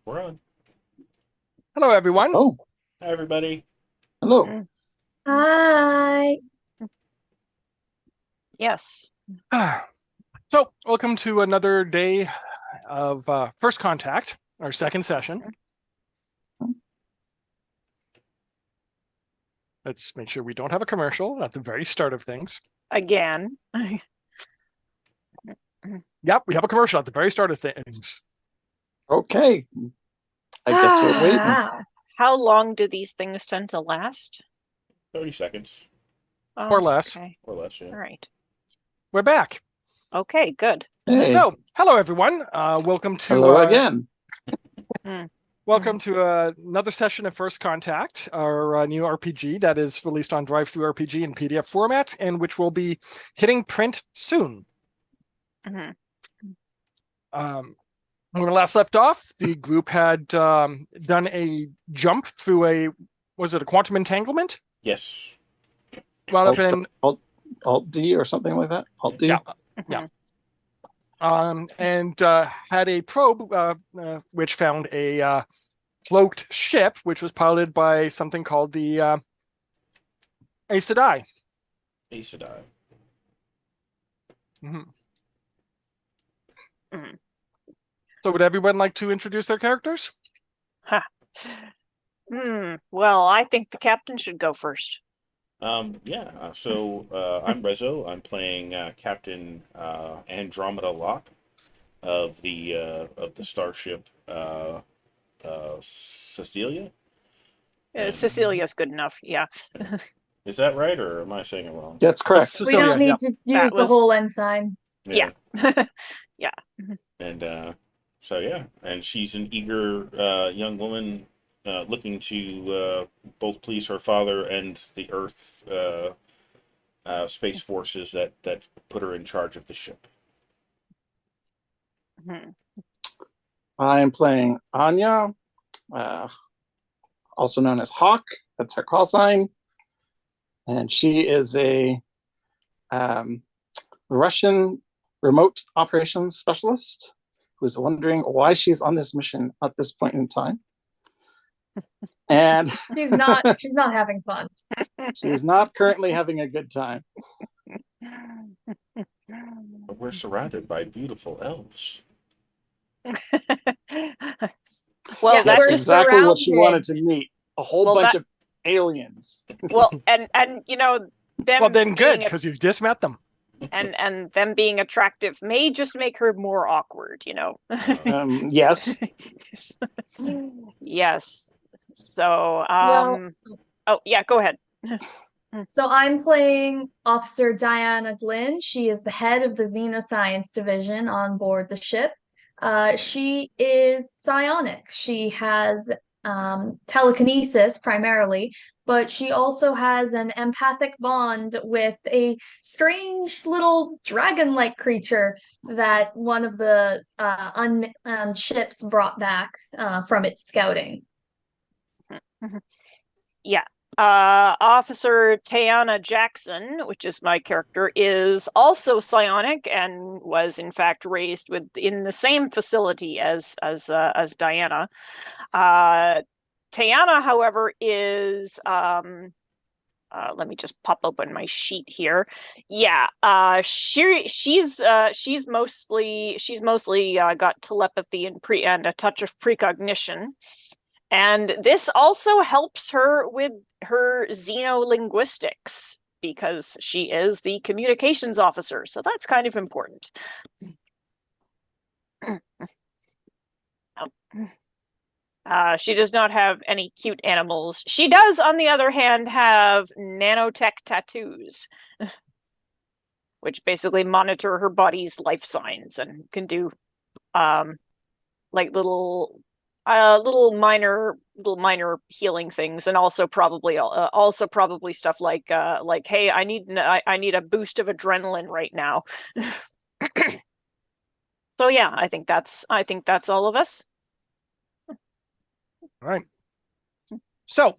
We're on. Hello, everyone. Oh, Hi, everybody. hello. Mm, Hi. Yes. So, welcome to another day of First Contact, our second session. Let's make sure we don't have a commercial at the very start of things. Again. Yep, we have a commercial at the very start of things. Okay. I guess we're waiting. Wow. How long do these things tend to last? 30 seconds Oh, Or less. Okay. or less, yeah. All right. We're back. Okay, good. Hey, So, hello, everyone. Welcome to hello again. welcome to another session of First Contact, our new RPG that is released on Drive-Thru RPG in PDF format, and which will be hitting print soon. Mhm. When we last left off, the group had done a jump through was it a quantum entanglement? Yes. Wound up in Alt D or something like that. Alt D. yeah, Mhm. and had a probe which found a cloaked ship, which was piloted by something called the Aes Sedai. Ace Sedai. Mhm. Mhm. So, would everyone like to introduce their characters? Ha. Well, I think the captain should go first. So I'm Rezo. I'm playing Captain Andromeda Locke of the starship Cecilia. And Cecilia's good enough. Yeah. is that right, or am I saying it wrong? That's correct. We don't Cecilia, yeah. need to That use the was whole ensign. yeah. Yeah. And so yeah, and she's an eager young woman looking to both please her father and the Earth space forces that put her in charge of the ship. Mhm. I'm playing Anya, uh, also known as Hawk. That's her call sign. And she is a Russian remote operations specialist who's wondering why she's on this mission at this point in time. And She's not having fun. she's not currently having a good time. But we're surrounded by beautiful elves. Well, Yes, that That's we're just exactly what she wanted surrounded. to meet. A whole well bunch that of aliens. well and Well, them then good, being because you've just met them. and them being attractive may just make her more awkward. Yes. Yes. So, Well, oh yeah, go ahead. so I'm playing Officer Diana Glynn. She is the head of the Xenoscience division on board the ship. She is psionic. She has telekinesis primarily, but she also has an empathic bond with a strange little dragon-like creature that one of the unmanned ships brought back from its scouting. Yeah. Officer Tayana Jackson, which is my character, is also psionic and was in fact raised in the same facility as Diana. Tayana, however, is let me just pop open my sheet here. Yeah, she's mostly got telepathy and a touch of precognition. And this also helps her with her xenolinguistics because she is the communications officer. So that's kind of important. She does not have any cute animals. She does, on the other hand, have nanotech tattoos, which basically monitor her body's life signs and can do like little minor healing things, and also probably stuff like hey, I need a boost of adrenaline right now. So yeah, I think that's all of us. All right. So,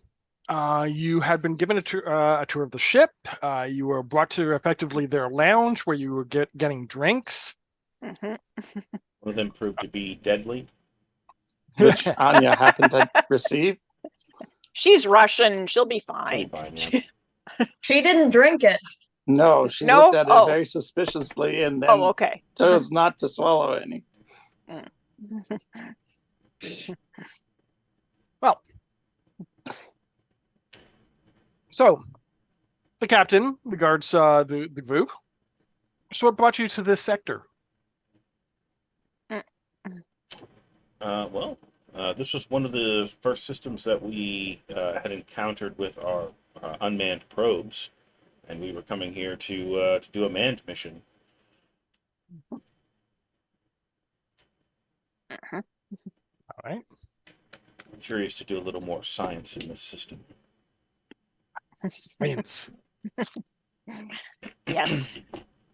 you had been given a tour of the ship. You were brought to effectively their lounge where you were getting drinks. Mhm. One of them proved to be deadly. which Anya happened to receive. She's Russian. She'll be She'll fine. be fine, yeah. She didn't drink it. No, she No? looked at it Oh. very suspiciously and then Oh, okay. chose not to swallow any. Well, so the captain regards the group. So what brought you to this sector? This was one of the first systems that we had encountered with our unmanned probes, and we were coming here to do a manned mission. All right. I'm curious to do a little more science in this system. Science. Yes.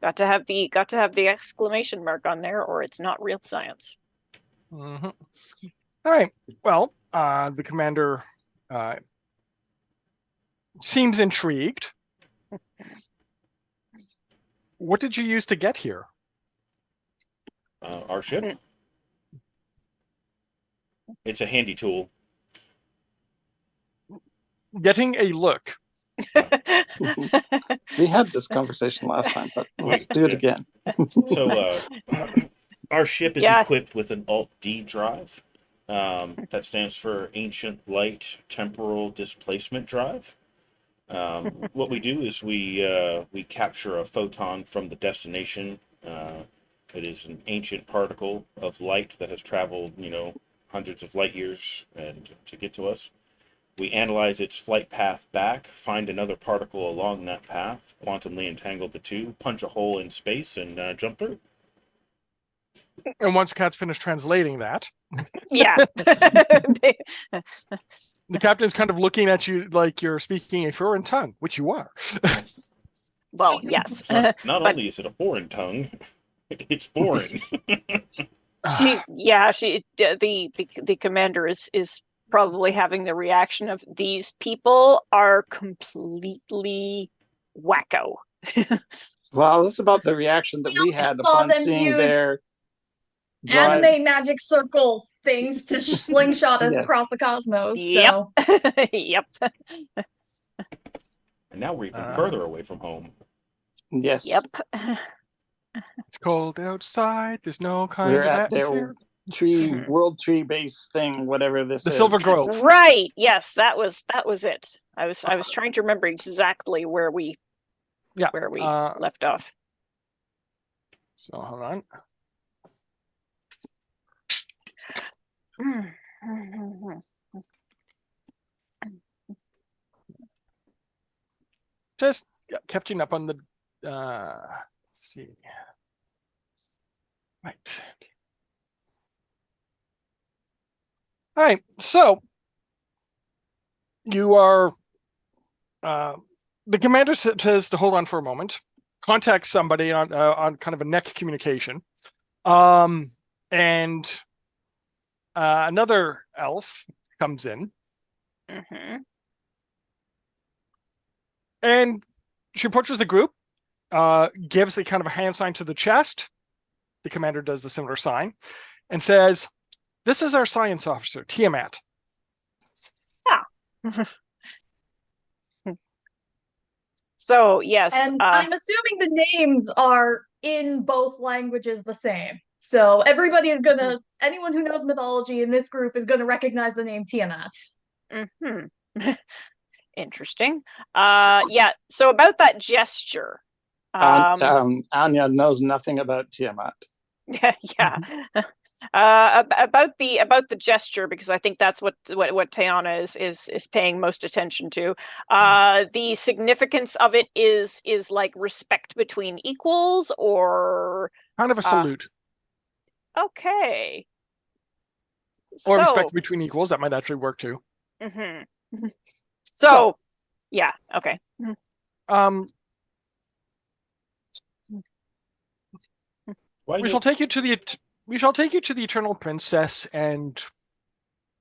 Got to have the exclamation mark on there, or it's not real science. Mm-hmm. All right. Well, the commander seems intrigued. What did you use to get here? Our ship. It's a handy tool. Getting a look. We had this conversation last time, but let's do it again. So, our ship is Yeah. equipped with an Alt-D drive. That stands for Ancient Light Temporal Displacement Drive. What we do is we capture a photon from the destination. It is an ancient particle of light that has traveled, hundreds of light years and to get to us. We analyze its flight path back, find another particle along that path, quantumly entangle the two, punch a hole in space, and jump through. And once Kat's finished translating that, Yeah. the captain's kind of looking at you like you're speaking a foreign tongue, which you are. Well, yes. It's not But- only is it a foreign tongue, it's foreign. The commander is probably having the reaction of, these people are completely wacko. Well, this is about the reaction that we also had saw upon them seeing use their drive. Anime magic circle things to slingshot us Yes. across the cosmos. Yep. So Yep. And now we're even further away from home. Yes. Yep. It's cold outside. There's no kind We're of at their atmosphere. world tree base thing, whatever this The is. Silver Grove. Right. Yes, that was it. I was trying to remember exactly where we left off. So hold on. Just catching up on the let's see. Right. All right. So you are the commander says to hold on for a moment, contact somebody on kind of a neck communication. And another elf comes in. Mm-hmm. And she approaches the group, gives a kind of a hand sign to the chest. The commander does a similar sign and says, "This is our science officer, Tiamat." So, yes. and I'm assuming the names are in both languages the same. So everybody is gonna, anyone who knows mythology in this group is gonna recognize the name Tiamat. Mm-hmm. Interesting. Yeah. So about that gesture. Anya knows nothing about Tiamat. Yeah. About the gesture, because I think that's what Tayana is paying most attention to. The significance of it is like respect between equals, or Kind of a salute. Okay. Or So, respect between equals. That might actually work too. mhm. So, yeah, okay. Why We shall take you to the Eternal Princess and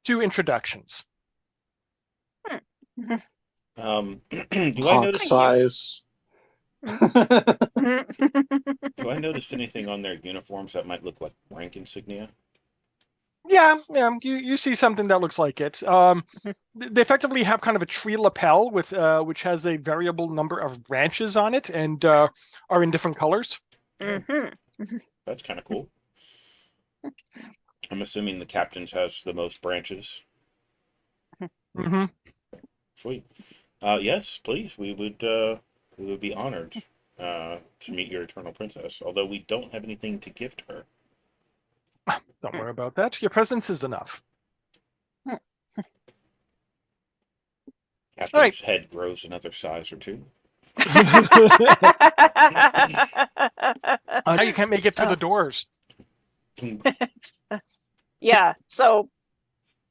do introductions. do I Hawk notice? size. Do I notice anything on their uniforms that might look like rank insignia? Yeah, you see something that looks like it. They effectively have kind of a tree lapel with which has a variable number of branches on it and are in different colors. Mm-hmm. That's kind of cool. I'm assuming the captain's has the most branches. Mm-hmm. Sweet. Yes, please. We would be honored to meet your eternal princess. Although we don't have anything to gift her. Don't worry about that. Your presence is enough. Captain's head grows another size or two. Now you can't make it through the doors. Yeah, so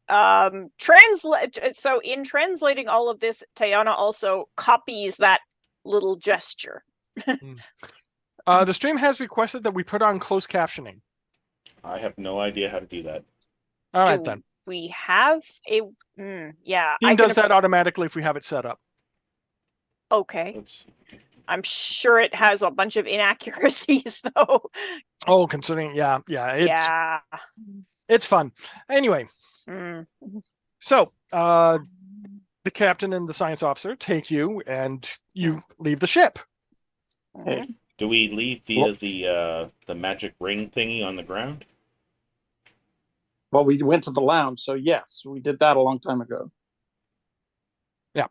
so in translating all of this, Tayana also copies that little gesture. The stream has requested that we put on closed captioning. I have no idea how to do that. All right, Do then. we have a yeah, Steam does that automatically if we have it set up. Okay. Let's see. I'm sure it has a bunch of inaccuracies though. Oh, considering, yeah, Yeah. it's fun. Anyway, so the captain and the science officer take you, and you leave the ship. Hey, Do we leave via the magic ring thingy on the ground? well, we went to the lounge, so yes, we did that a long time ago. Yeah.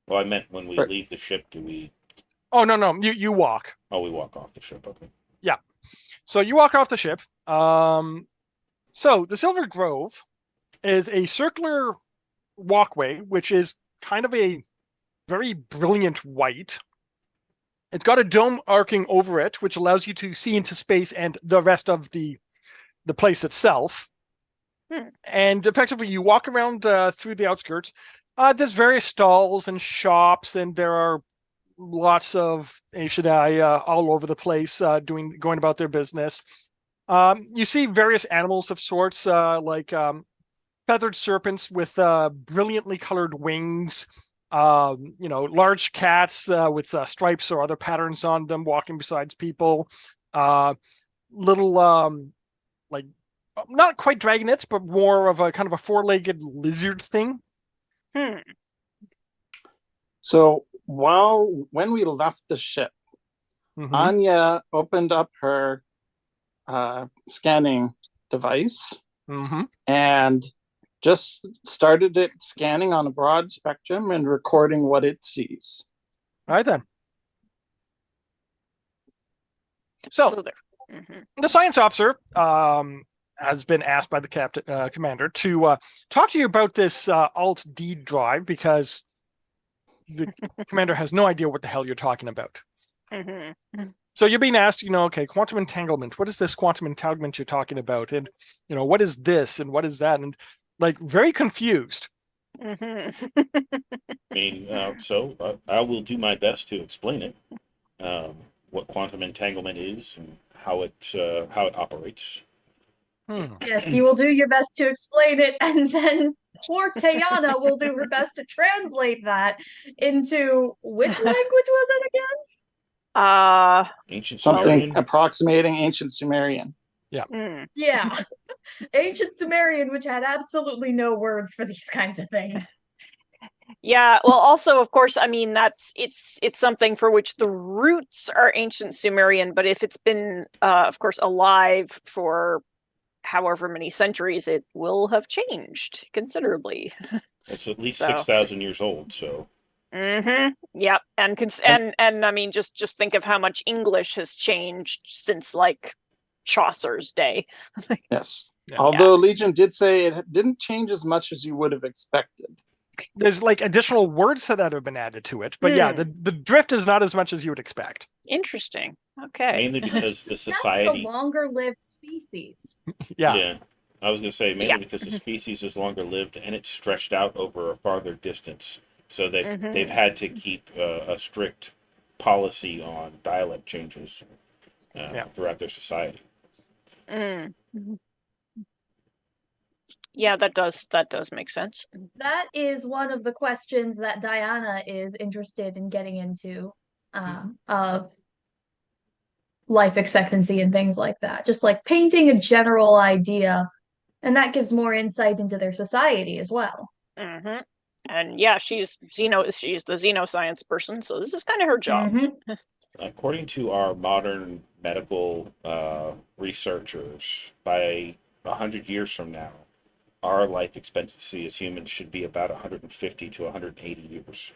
Well, I meant when we Right. leave the ship, do we... Oh, no, you walk. Oh, we walk off the ship, okay. Yeah. So you walk off the ship. So the Silver Grove is a circular walkway, which is kind of a very brilliant white. It's got a dome arcing over it, which allows you to see into space and the rest of the place itself. And effectively, you walk around through the outskirts. There's various stalls and shops, and there are lots of Ancient all over the place going about their business. You see various animals of sorts, like feathered serpents with brilliantly colored wings. Large cats with stripes or other patterns on them walking beside people. Little like not quite dragonets, but more of a kind of a four-legged lizard thing. So when we left the ship, Anya opened up her scanning device and just started it scanning on a broad spectrum and recording what it sees. All right, then. So the science officer has been asked by the captain commander to talk to you about this Alt D drive, because the commander has no idea what the hell you're talking about. So you're being asked, okay, quantum entanglement. What is this quantum entanglement you're talking about? And, what is this and what is that? And very confused. I mean, I will do my best to explain it. What quantum entanglement is and how it operates. Yes, you will do your best to explain it, and then poor Tayana will do her best to translate that into which language was it again? Ancient Something Sumerian. approximating ancient Sumerian. Yeah. Yeah. Ancient Sumerian, which had absolutely no words for these kinds of things. Yeah, well, also, of course, I mean, it's something for which the roots are ancient Sumerian, but if it's been, of course, alive for however many centuries, it will have changed considerably. It's at least 6,000 years old, so. Yep, and I mean, just think of how much English has changed since Chaucer's day. Yes. Yeah. Although Legion did say it didn't change as much as you would have expected. There's additional words that have been added to it, but yeah, the drift is not as much as you would expect. Interesting. Okay. Mainly because the society. That's the longer-lived species. Yeah. I was going to say mainly because the species is longer lived and it's stretched out over a farther distance. So they've had to keep a strict policy on dialect changes throughout their society. Yeah, that does make sense. That is one of the questions that Diana is interested in getting into, of life expectancy and things like that. Just painting a general idea And that gives more insight into their society as well. Mm-hmm. And yeah, she's the xenoscience person, so this is kind of her job. Mhm. According to our modern medical researchers, by 100 years from now, our life expectancy as humans should be about 150 to 180 years.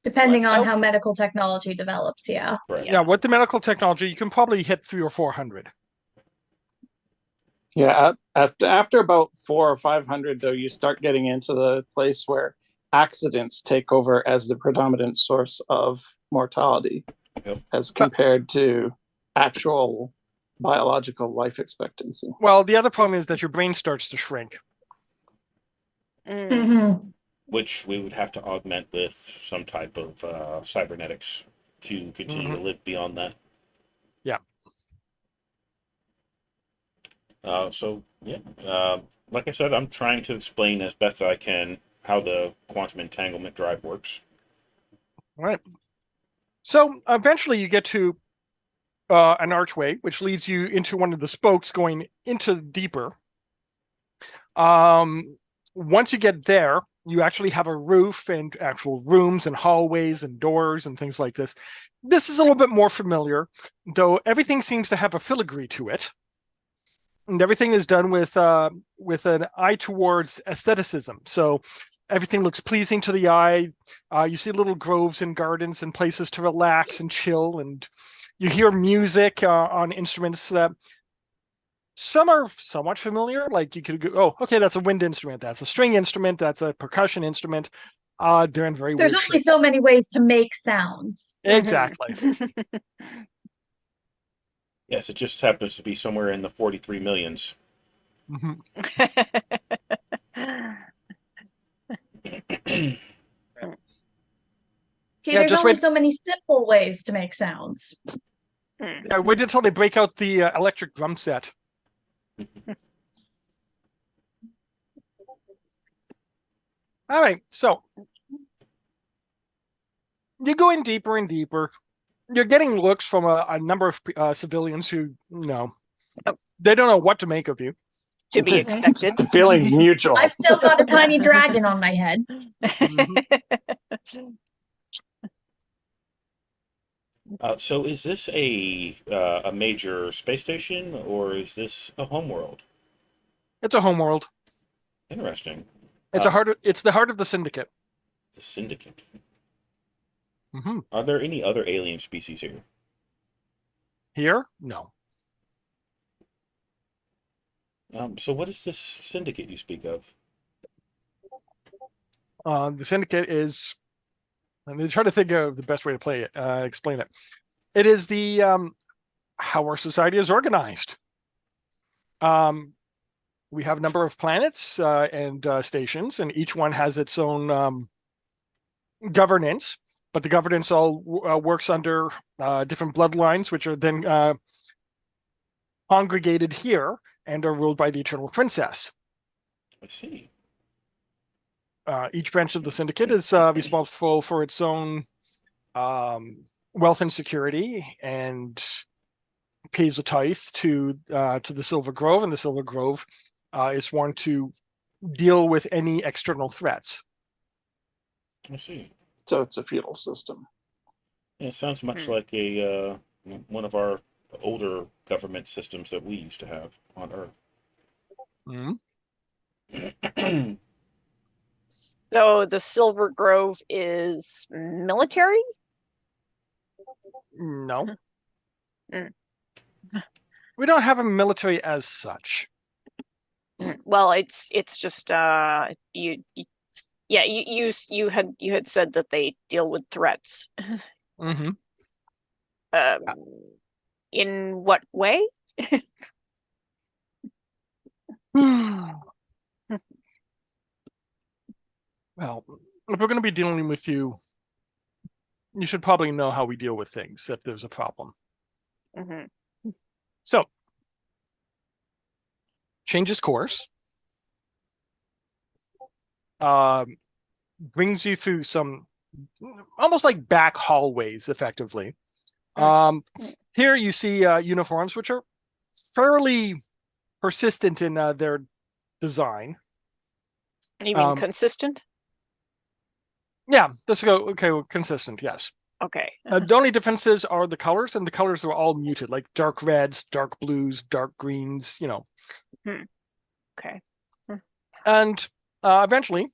Depending Let's on hope. how medical technology develops, yeah. Correct. Yeah, with the medical technology, you can probably hit 300 or 400. Yeah, after about 400 or 500, though, you start getting into the place where accidents take over as the predominant source of mortality, Yep. as compared to actual biological life expectancy. Well, the other problem is that your brain starts to shrink. Mm. Mhm. Which we would have to augment with some type of cybernetics to continue to live beyond that. Yeah. So yeah, like I said, I'm trying to explain as best I can how the quantum entanglement drive works. All right. So eventually you get to an archway, which leads you into one of the spokes going into deeper. Once you get there, you actually have a roof and actual rooms and hallways and doors and things like this. This is a little bit more familiar, though everything seems to have a filigree to it. And everything is done with an eye towards aestheticism. So everything looks pleasing to the eye. You see little groves and gardens and places to relax and chill, and you hear music on instruments that some are somewhat familiar. Like you could go, oh, okay, that's a wind instrument, that's a string instrument, that's a percussion instrument. They're in very There's weird only shape. so many ways to make sounds. Exactly. Yes, it just happens to be somewhere in the 43 millions. Mhm. See, Yeah, there's just only wait. so many simple ways to make sounds. Yeah, wait until they break out the electric drum set. All right, so you go in deeper and deeper. You're getting looks from a number of civilians who, they don't know what to make of you. To be expected. The feeling's mutual. I've still got a tiny dragon on my head. So is this a major space station or is this a homeworld? It's a homeworld. Interesting. It's it's the heart of the syndicate. The Syndicate. Mm-hmm. Are there any other alien species here? Here, no. So what is this Syndicate you speak of? The syndicate is. I'm going to try to think of the best way to explain it. It is the how our society is organized. We have a number of planets and stations, and each one has its own governance. But the governance all works under different bloodlines, which are then congregated here and are ruled by the Eternal Princess. I see. Each branch of the syndicate is responsible for its own wealth and security, and pays a tithe to the Silver Grove, and the Silver Grove is sworn to deal with any external threats. I see. So it's a feudal system. Yeah, it sounds much like a one of our older government systems that we used to have on Earth. Mm-hmm. So the Silver Grove is military? No. Mm. We don't have a military as such. Well, it's just you had said that they deal with threats. Mm-hmm. In what way? Well, if we're going to be dealing with you, you should probably know how we deal with things if there's a problem. Mm-hmm. So, changes course. Brings you through some almost like back hallways, effectively. Here you see uniforms, which are fairly persistent in their design. You mean consistent? Yeah, let's go. Okay, well, consistent. Yes. Okay. The only differences are the colors, and the colors are all muted, like dark reds, dark blues, dark greens. Okay. And eventually,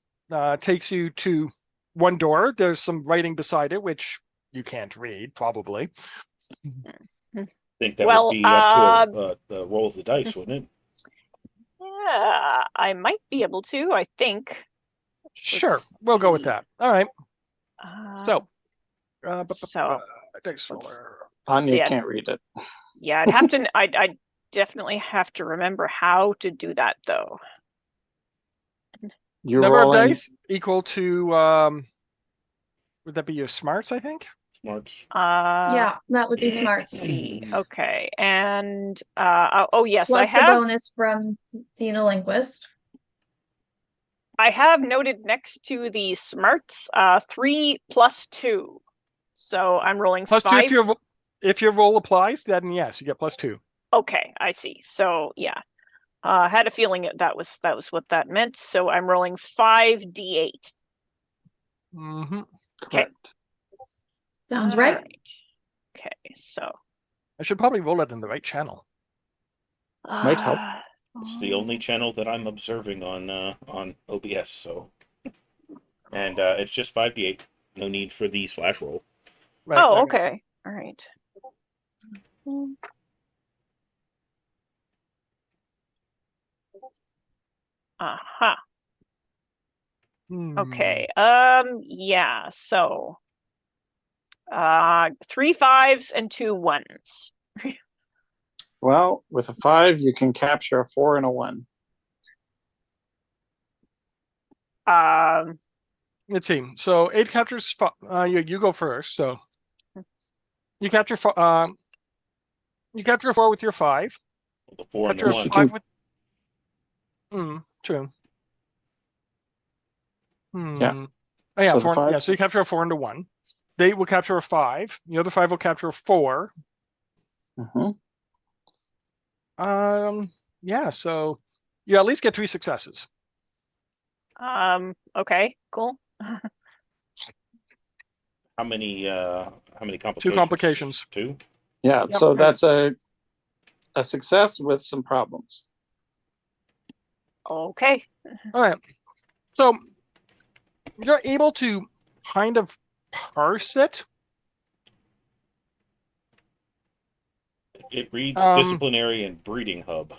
takes you to one door. There's some writing beside it, which you can't read, probably. I think that Well, would be up to a roll of the dice, wouldn't it? Yeah, I might be able to. I think. Sure, Let's we'll go with see. that. All right. So Dice let's roller. Anya see, can't read it. yeah, I'd have to. I definitely have to remember how to do that, though. You're Number of rolling. dice equal to would that be your smarts? I think. Smarts. Yeah, that would be Let's smart. see. Okay, and oh yes, Plus I the have. bonus from Xenolinguist. I have noted next to the smarts 3 plus 2. So I'm rolling Plus 5. two if your roll applies, then yes, you get +2. Okay, I see. So yeah. I had a feeling that was what that meant. So I'm rolling 5d8. Mm-hmm. Correct. Sounds right. Alright. Okay, so I should probably roll it in the right channel. Might help. It's the only channel that I'm observing on OBS. So, and it's just 5d8. No need for the slash roll. Right. Oh, okay. All right. Uh-huh. Okay. Yeah, so 3 5s and 2 1s. Well, with a 5, you can capture a 4 and a 1. Let's see. So 8 captures. You go first. So you capture. You capture a 4 with your 5. The 4 and the Capture a 1. 5 with. True. Yeah. Oh yeah, So the 4. 5? Yeah, so you capture a 4 into 1. They will capture a 5. The other 5 will capture a 4. Mm-hmm. Yeah. So you at least get 3 successes. Okay, cool. How many complications? 2 complications. 2? Yeah, Yep. so that's a success with some problems. Okay. All right. So you're able to kind of parse it. It reads Um, disciplinary and breeding hub.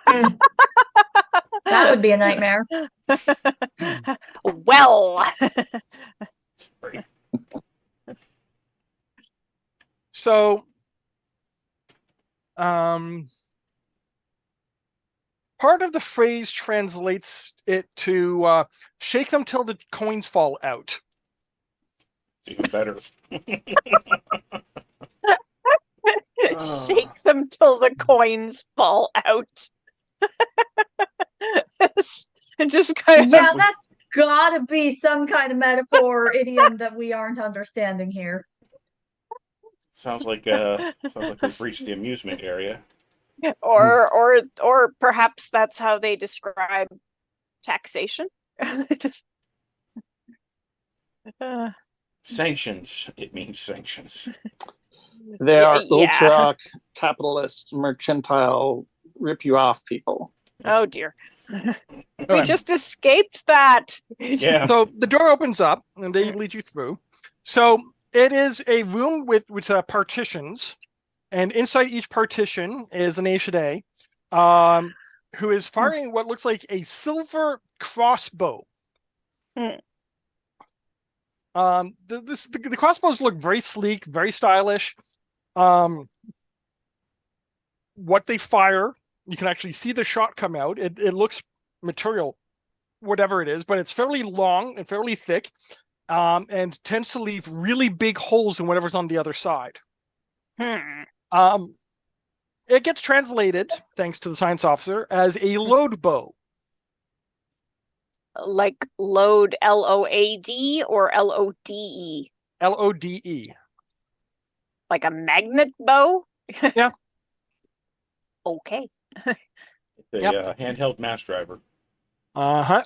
That would be a nightmare. Well. Sorry. So, part of the phrase translates it to shake them till the coins fall out. It's even better. Shake them till the coins fall out. And just kind of. Yeah, that's gotta be some kind of metaphor or idiom that we aren't understanding here. Sounds like we've reached the amusement area. Or perhaps that's how they describe taxation. Sanctions. It means sanctions. They are Yeah. ultra capitalist, mercantile, rip you off people. Oh dear. We Alright. just escaped that. Yeah. So the door opens up and they lead you through. So it is a room with partitions, and inside each partition is an Aishide, who is firing what looks like a silver crossbow. The crossbows look very sleek, very stylish. What they fire, you can actually see the shot come out. It looks material, whatever it is, but it's fairly long and fairly thick, and tends to leave really big holes in whatever's on the other side. It gets translated, thanks to the science officer, as a load bow. Like load LOAD or LODE? LODE. Like a magnet bow? Yeah. Okay. The Yep. handheld mass driver. Uh-huh.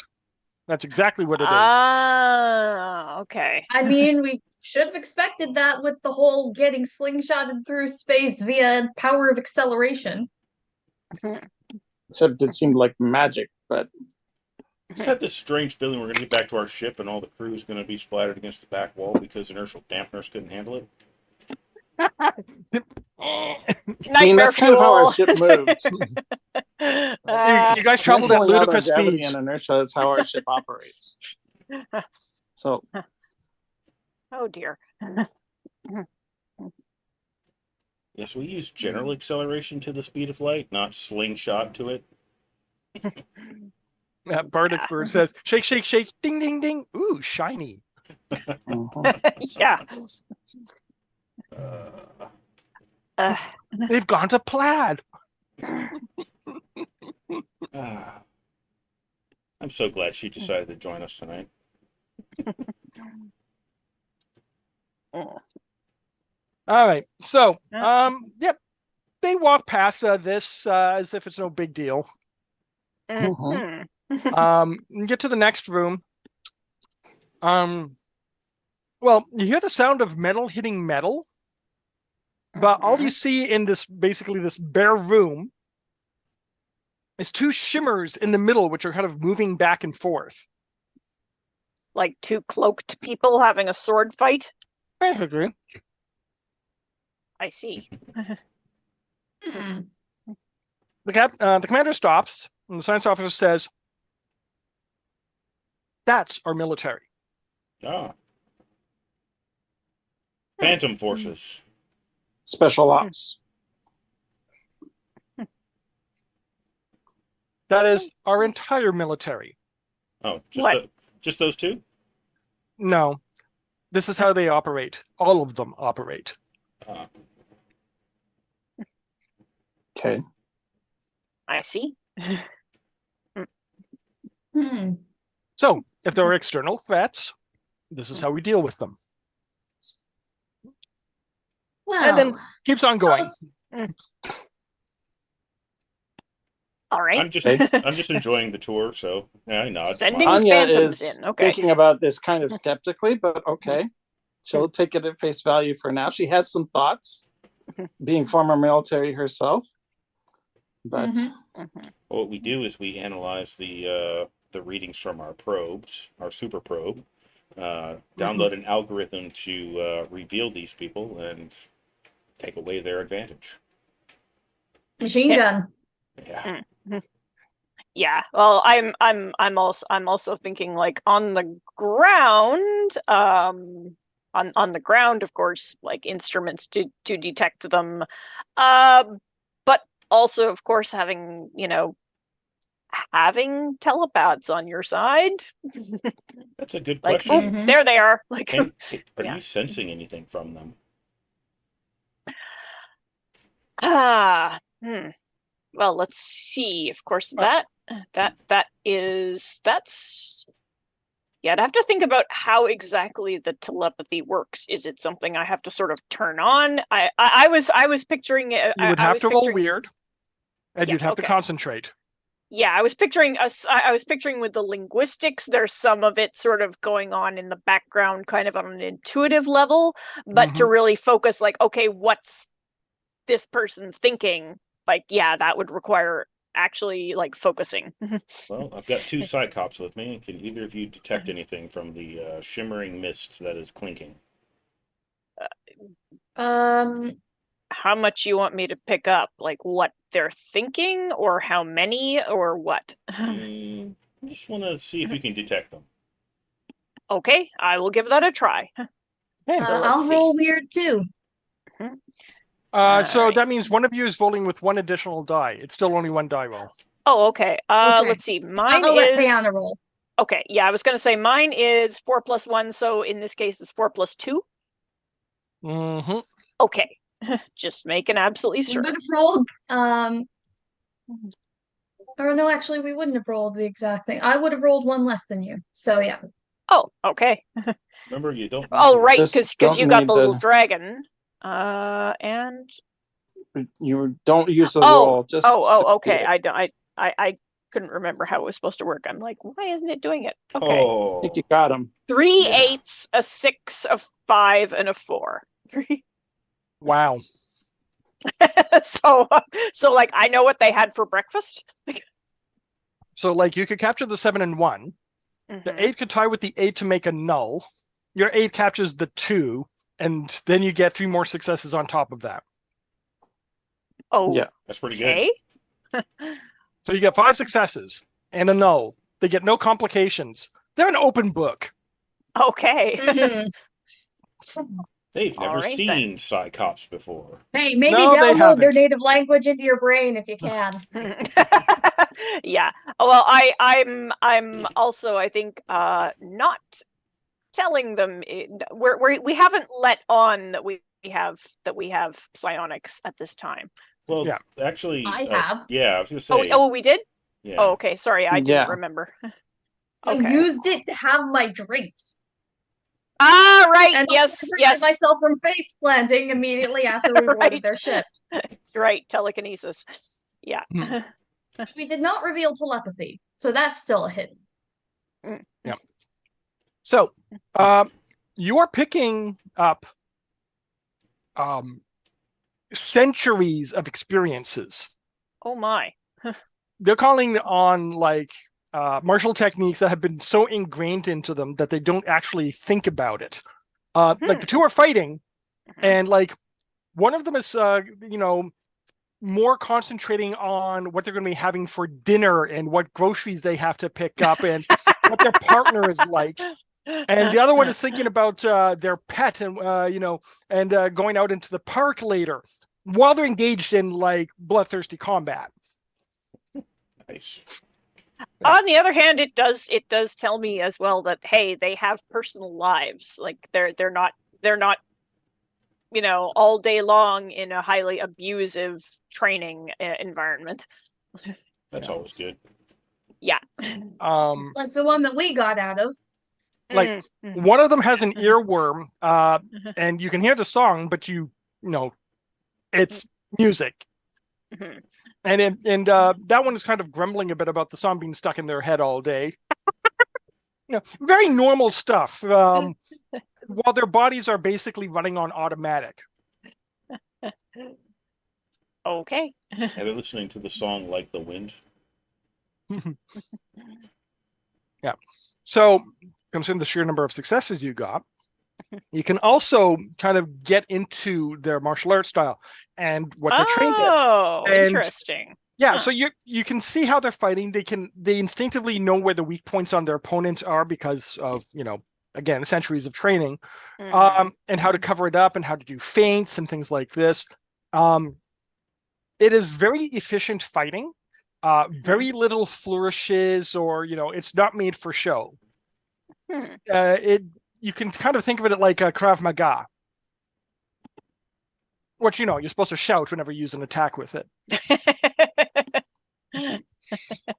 That's exactly what it is. Ah, okay. I mean, we should have expected that with the whole getting slingshotted through space via power of acceleration. Except it seemed like magic, but Just had this strange feeling we're going to get back to our ship and all the crew is going to be splattered against the back wall because inertial dampeners couldn't handle it. Nightmare that's kind of how our fuel. ship moved. You guys traveled at Canceling out our ludicrous gravity speeds. and inertia is how our ship operates. So Oh dear. Yes, we use general acceleration to the speed of light, not slingshot to it. Bardic Yeah. Bird says, shake, shake, shake, ding, ding, ding. Ooh, shiny. Yeah. Uh, They've gone to plaid. I'm so glad she decided to join us tonight. All right. So, Yeah. yep. They walk past this as if it's no big deal. Mhm. You get to the next room. Well, you hear the sound of metal hitting metal, but all you see in this basically this bare room is two shimmers in the middle, which are kind of moving back and forth. Like two cloaked people having a sword fight. Basically, I see. Hmm. the commander stops, and the science officer says, "That's our military." Ah. Phantom forces. special ops. That is our entire military. Oh, What? just those two? No, this is how they operate. All of them operate. Ah. Okay. I see. Hmm. So, if there are external threats, this is how we deal with them. Well, And then keeps on going. All right. I'm just enjoying the tour, so yeah, I nod. Sending smile. Anya phantoms is in. Okay. thinking about this kind of skeptically, but okay. She'll take it at face value for now. She has some thoughts, being former military herself. But Mhm. Well, what we do is we analyze the readings from our probes, our super probe, download an algorithm to reveal these people and take away their advantage. Machine Yeah. gun. Yeah. Yeah. Well, I'm also thinking like on the ground, on the ground, of course, like instruments to detect them. But also, of course, having telepaths on your side. That's a good Like, question. oop, there they are. Like, Are Yeah. you sensing anything from them? Well, let's see. Of course, that's yeah, I'd have to think about how exactly the telepathy works. Is it something I have to sort of turn on? I was picturing it. You would have to roll weird, and Yeah, you'd have to okay. concentrate. Yeah, I was picturing with the linguistics, there's some of it sort of going on in the background, kind of on an intuitive level, but to really focus, like, okay, what's this person thinking? Like, yeah, that would require actually like focusing. Well, I've got two Psychops with me. Can either of you detect anything from the shimmering mist that is clinking? How much you want me to pick up? Like what they're thinking, or how many, or what? I just want to see if you can detect them. Okay, I will give that a try. So let's I'll see. roll weird too. So Alright. that means one of you is rolling with one additional die. It's still only one die roll. Oh, okay. Okay. Let's see. Mine I'll let is Tayana roll. okay. Yeah, I was gonna say mine is 4 + 1, so in this case it's 4 + 2. Mm-hmm. Okay, just making absolutely We sure. would have rolled. Or no, actually, we wouldn't have rolled the exact thing. I would have rolled one less than you. So yeah. Oh, okay. Remember, you don't. Oh, right, Just because don't you got need the little the- dragon. And You don't use a Oh, roll. Just okay. I couldn't remember how it was supposed to work. I'm like, why isn't it doing it? Okay. I Oh, think you got him. 3 Yeah. 8s, a 6, a 5, and a 4. Wow. so like I know what they had for breakfast. So like you could capture the 7 and 1. The Mhm. 8 could tie with the 8 to make a null. Your 8 captures the 2, and then you get 3 more successes on top of that. Oh, Yeah. that's pretty good. okay. So you get 5 successes and a null. They get no complications. They're an open book. Okay. Mhm. They've All never right, seen Psycops before. Hey, maybe No, they download their haven't. native language into your brain if you can. Yeah. Well, I'm also, I think, not telling them we haven't let on that we have psionics at this time. Well, Yeah. actually, I have. yeah, I was gonna Oh, say, we did? yeah. Oh, okay. Sorry, I didn't Yeah. remember. I Okay. used it to have my drinks. Ah, right. And Yes, I prevented yes. myself from face planting immediately after we boarded Right. their ship. Right. Telekinesis. Yeah. Hmm. We did not reveal telepathy, so that's still a hidden. Yeah. So you are picking up centuries of experiences. Oh my. They're calling on like martial techniques that have been so ingrained into them that they don't actually think about it. Like the two are fighting, and like one of them is more concentrating on what they're going to be having for dinner and what groceries they have to pick up and what their partner is like. And the other one is thinking about their pet and going out into the park later while they're engaged in like bloodthirsty combat. Nice. On the other hand, it does tell me as well that hey, they have personal lives. Like they're not all day long in a highly abusive training environment. That's always good. Yeah. Like the one that we got out of. Like one of them has an earworm, and you can hear the song, but it's music. And that one is kind of grumbling a bit about the song being stuck in their head all day. Very normal stuff. While their bodies are basically running on automatic. Okay. And they're listening to the song "Like the Wind." Yeah. So, considering the sheer number of successes you got, you can also kind of get into their martial arts style and what they're trained in. Oh, And interesting. yeah, so you can see how they're fighting. They instinctively know where the weak points on their opponents are because of again centuries of training, and how to cover it up and how to do feints and things like this. It is very efficient fighting. Very little flourishes, or it's not made for show. You can kind of think of it like a Krav Maga, which you're supposed to shout whenever you use an attack with it.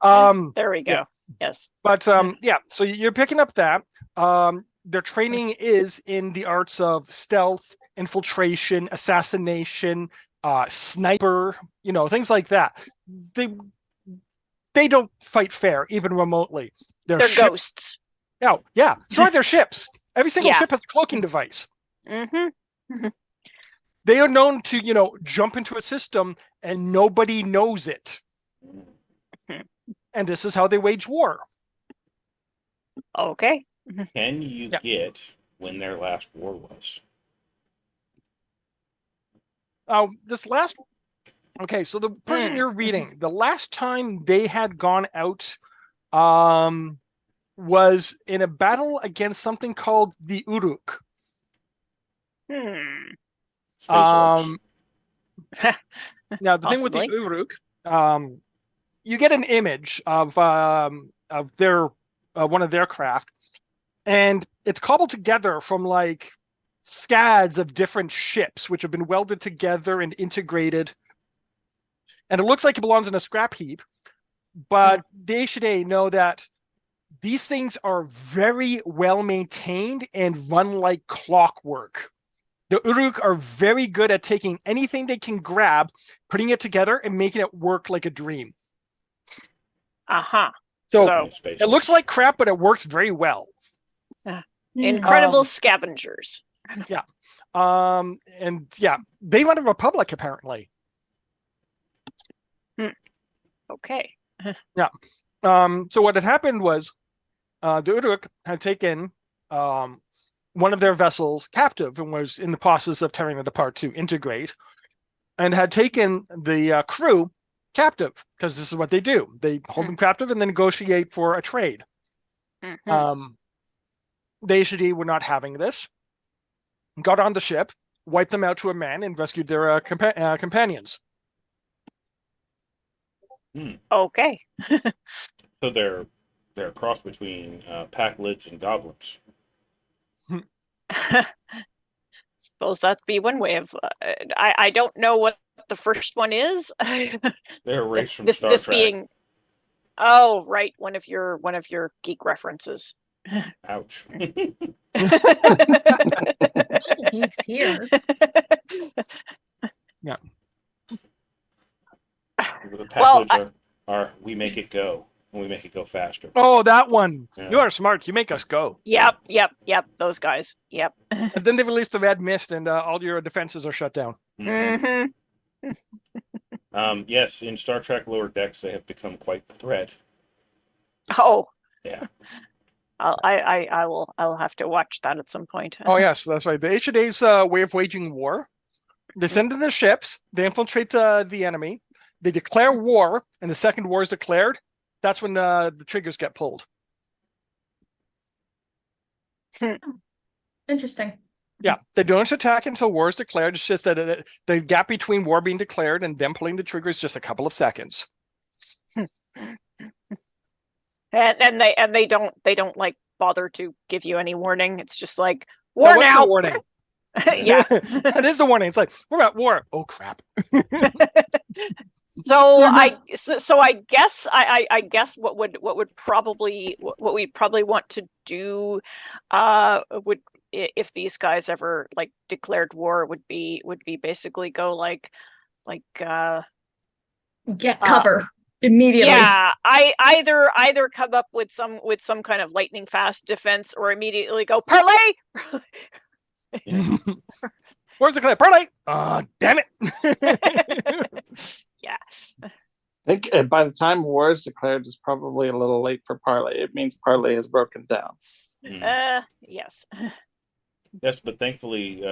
There we go. Yeah. Yes. But yeah, so you're picking up that. Their training is in the arts of stealth, infiltration, assassination, sniper, things like that. They don't fight fair, even remotely. They're ships, ghosts. Oh, yeah. So are their ships. Every single Yeah. ship has a cloaking device. Mm-hmm. They are known to, jump into a system and nobody knows it. And this is how they wage war. Okay. Can you Yeah. get when their last war was? This last. Okay, so the person you're reading, the last time they had gone out, was in a battle against something called the Uruk. Space orcs. Now the thing with the Possibly. Uruk, you get an image of their one of their craft, and it's cobbled together from like scads of different ships, which have been welded together and integrated. And it looks like it belongs in a scrap heap, but they should know that these things are very well maintained and run like clockwork. The Uruk are very good at taking anything they can grab, putting it together, and making it work like a dream. Uh-huh. So So it looks like crap, but it works very well. incredible scavengers. And yeah, they run a republic apparently. Okay. So what had happened was the Uruk had taken one of their vessels captive and was in the process of tearing it apart to integrate, and had taken the crew captive, because this is what they do. They hold them captive and then negotiate for a trade. The Aeshidae were not having this, got on the ship, wiped them out to a man, and rescued their companions. Okay. So they're a cross between Packlids and goblins. Suppose that'd be one way of. I don't know what the first one is. They're a race from this Star this Trek. being. Oh right, one of your geek references. Ouch. Geeks here. Yeah. The Well, Packlids are we make it go, and we make it go faster. Oh, that one. Yeah. You are smart. You make us go. Yep. Those guys. Yep. And then they release the red mist, and all your defenses are shut down. Mhm. Mm-hmm. Yes, in Star Trek Lower Decks, they have become quite the threat. Oh, Yeah. I will have to watch that at some point. Oh yes, that's right. The Aeshidae's way of waging war. They send in their ships. They infiltrate the enemy. They declare war, and the second war is declared. That's when the triggers get pulled. Interesting. Yeah, they don't attack until war is declared. It's just that the gap between war being declared and them pulling the trigger is just a couple of seconds. And they don't like bother to give you any warning. It's just like war What's now. the warning? Yeah. That is the warning. It's like we're at war. Oh crap. So I guess I guess what we probably want to do would, if these guys ever like declared war, would be basically go like Get cover immediately. yeah, I either come up with some kind of lightning fast defense or immediately go parlay. Where's the clip? Parlay. Damn it. Yeah. I think by the time war is declared, it's probably a little late for Parley. It means Parley has broken down. Yes. Yes, but thankfully,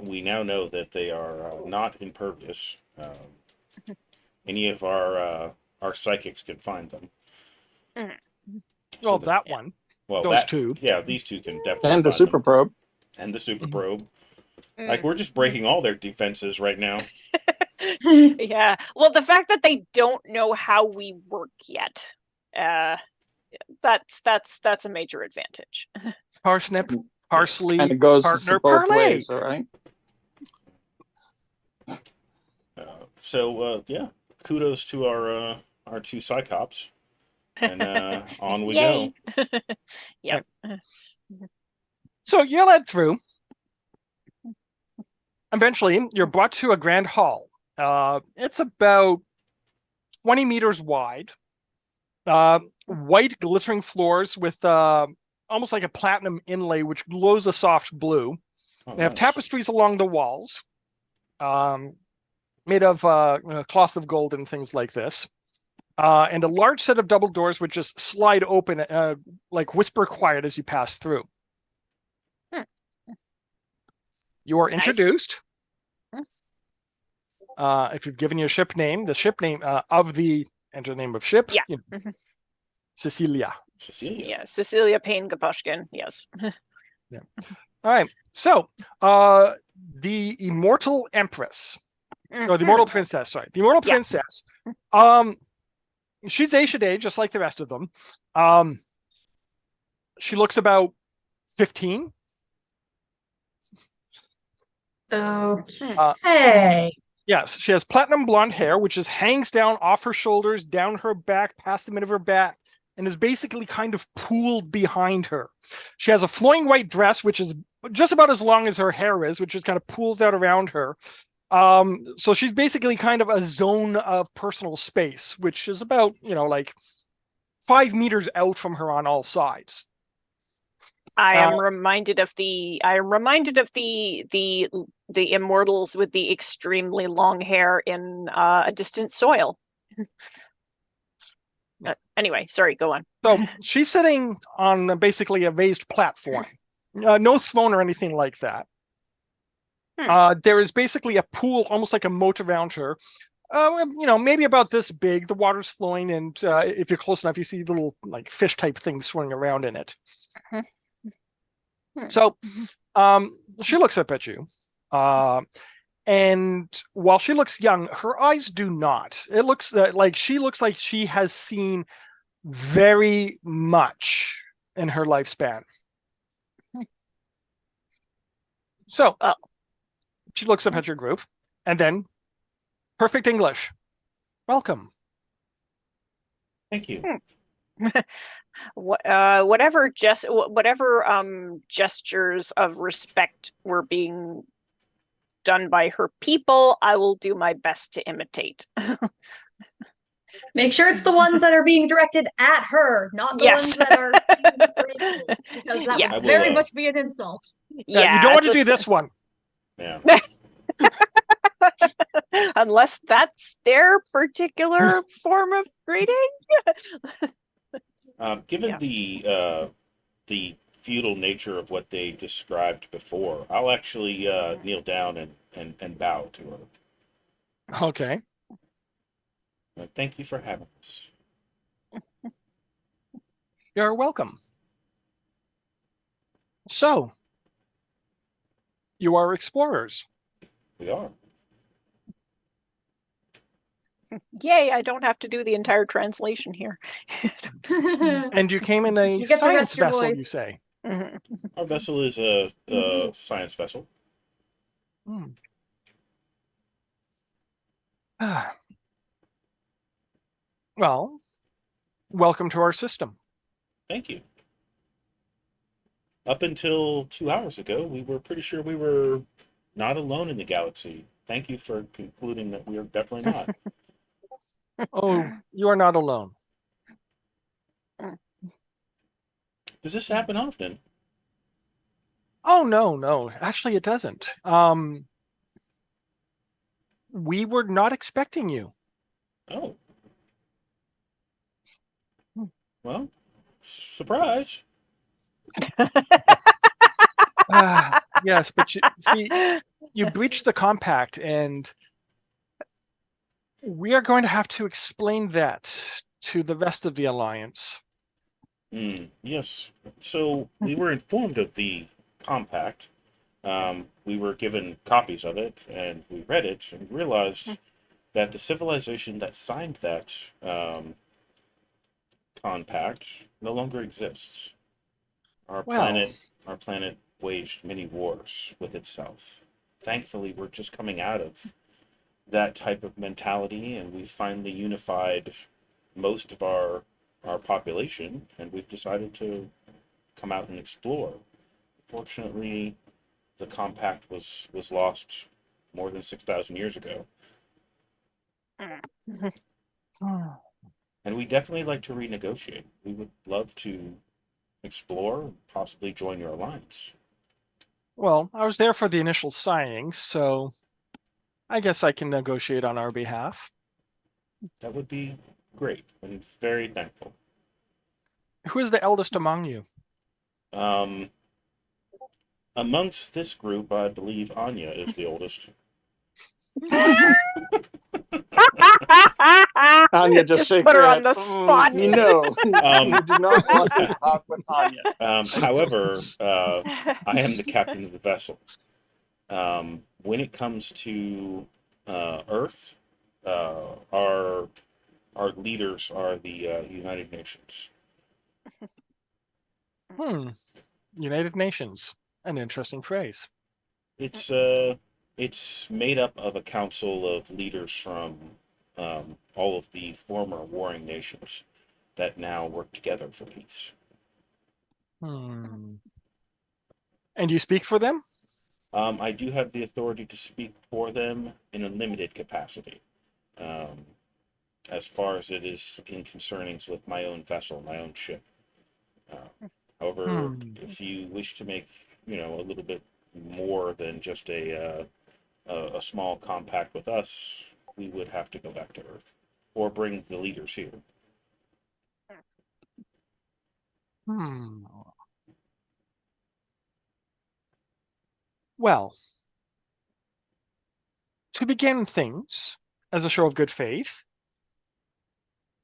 we now know that they are not impervious. Any of our psychics can find them. Well, So that one. Well, Those two. Yeah, these two can definitely. And the find super them. probe. And the super probe. Like, we're just breaking all their defenses right now. Yeah. Well, the fact that they don't know how we work yet, that's a major advantage. Parsnip, parsley, And it goes partner, both parlay. ways, all right? Yeah, kudos to our two Psychops. And on we Yay. go. Yep. So you're led through. Eventually, you're brought to a grand hall. It's about 20 meters wide. White glittering floors with almost like a platinum inlay, which glows a soft blue. Oh, They have nice. tapestries along the walls, made of cloth of gold and things like this. And a large set of double doors which just slide open, like whisper quiet as you pass through. You are Nice. introduced. If you've given your ship name, the ship name of the enter name of ship. Yeah. You know, Cecilia. Cecilia. Yeah, Cecilia Payne Gapushkin. Yes. Yeah. All right. So, the Immortal Empress, or the Immortal Princess. Sorry, the Immortal Yeah. Princess. She's Aeshidae, just like the rest of them. She looks about 15. Okay. Yes, she has platinum blonde hair, which just hangs down off her shoulders, down her back, past the mid of her back, and is basically kind of pooled behind her. She has a flowing white dress, which is just about as long as her hair is, which just kind of pools out around her. So she's basically kind of a zone of personal space, which is about, like 5 meters out from her on all sides. I am reminded of the immortals with the extremely long hair in A Distant Soil. Anyway, sorry, go on. So she's sitting on basically a raised platform, no throne or anything like that. There is basically a pool, almost like a moat around her. Maybe about this big. The water's flowing, and if you're close enough, you see little like fish type things swimming around in it. So she looks up at you. And while she looks young, her eyes do not. It looks like she has seen very much in her lifespan. So she looks up at your group, and then perfect English. Welcome. Thank you. Whatever gestures of respect were being done by her people, I will do my best to imitate. Make sure it's the ones that are being directed at her, not the ones that are because that would very much be an insult. Yeah, you don't want to do this one. Yeah. Unless that's their particular form of greeting. Given the feudal nature of what they described before, I'll actually kneel down and bow to her. Okay. Thank you for having us. You're welcome. So, you are explorers. We are. Yay, I don't have to do the entire translation here. And you came in a science vessel, you say? Mm-hmm. Our vessel is a science vessel. Well, welcome to our system. Thank you. Up until 2 hours ago, we were pretty sure we were not alone in the galaxy. Thank you for concluding that we are definitely not. Oh, you are not alone. Does this happen often? Oh, no. Actually, it doesn't. We were not expecting you. Oh. Well, surprise. Yes, but you breached the compact, and we are going to have to explain that to the rest of the Alliance. Yes. So we were informed of the compact. We were given copies of it, and we read it and realized that the civilization that signed that compact no longer exists. Our planet waged many wars with itself. Thankfully, we're just coming out of that type of mentality, and we've finally unified most of our population, and we've decided to come out and explore. Fortunately, the compact was lost more than 6,000 years ago. And we definitely like to renegotiate. We would love to explore and possibly join your alliance. Well, I was there for the initial signing, so I guess I can negotiate on our behalf. That would be great. I'm very thankful. Who is the eldest among you? Amongst this group, I believe Anya is the oldest. Anya just shakes put her head. on the spot. You do not want to talk with Anya. However, I am the captain of the vessel. When it comes to Earth, our leaders are the United Nations. United Nations. An interesting phrase. It's made up of a council of leaders from all of the former warring nations. that now work together for peace. And you speak for them? I do have the authority to speak for them in a limited capacity, as far as it is in concernings with my own vessel, my own ship. However, if you wish to make, a little bit more than just a small compact with us, we would have to go back to Earth, or bring the leaders here. Well, to begin things, as a show of good faith,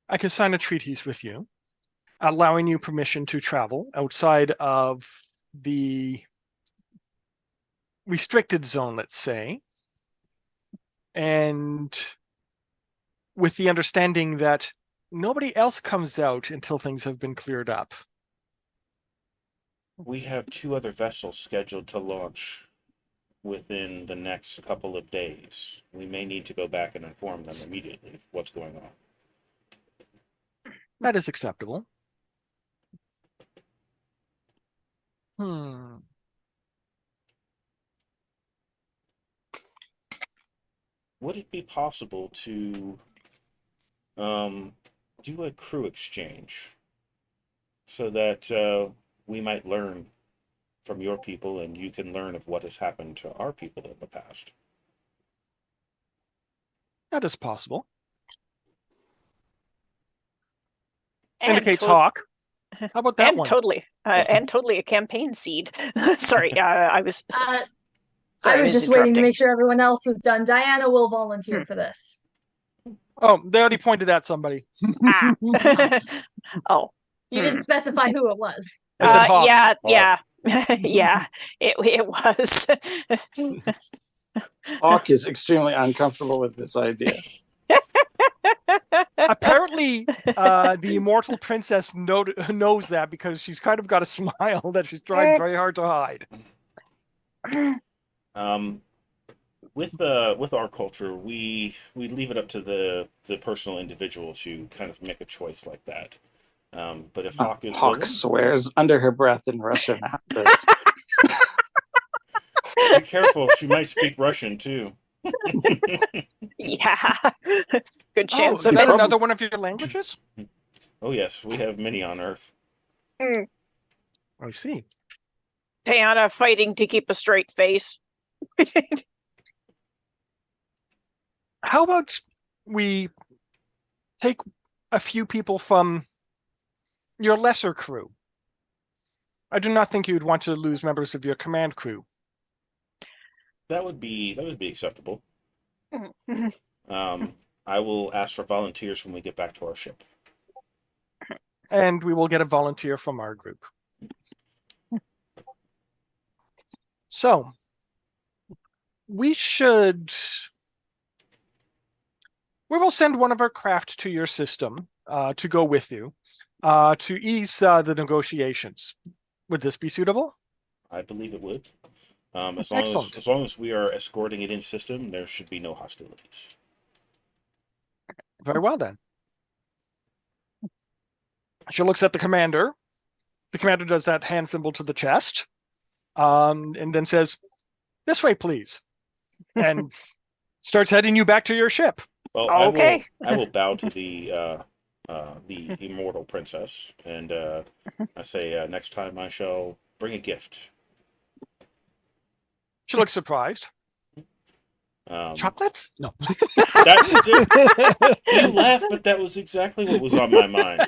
I can sign a treaties with you, allowing you permission to travel outside of the restricted zone, let's say, and with the understanding that nobody else comes out until things have been cleared up. We have 2 other vessels scheduled to launch within the next couple of days. We may need to go back and inform them immediately what's going on. That is acceptable. Would it be possible to do a crew exchange so that we might learn from your people and you can learn of what has happened to our people in the past? That is possible. And Indicate talk. How about that and one? Totally, and totally a campaign seed. Sorry, I was. Sorry, I was just waiting to interrupting. make sure everyone else was done. Diana will volunteer for this. Oh, they already pointed at somebody. Ah. Oh. You didn't specify who it was. I said Hawk. Yeah. Yeah, it was. Hawk is extremely uncomfortable with this idea. Apparently, the immortal princess knows that because she's kind of got a smile that she's trying very hard to hide. With our culture, we leave it up to the personal individual to kind of make a choice like that. But if Hawk is Hawk willing, swears under her breath in Russian at this. be careful, she might speak Russian too. Yeah, good Oh, chance is of that it. another one of your languages? Oh yes, we have many on Earth. I see. Diana fighting to keep a straight face. How about we take a few people from your lesser crew? I do not think you'd want to lose members of your command crew. That would be acceptable. I will ask for volunteers when we get back to our ship. And we will get a volunteer from our group. So, we will send one of our craft to your system to go with you to ease the negotiations. Would this be suitable? I believe it would. Excellent. As long as we are escorting it in system, there should be no hostilities. Very well then. She looks at the commander. The commander does that hand symbol to the chest, and then says, "This way, please," and starts heading you back to your ship. Well, Okay. I will bow to the immortal princess, and I say, next time I shall bring a gift. She looks surprised. Chocolates? No. You laugh, but that was exactly what was on my mind.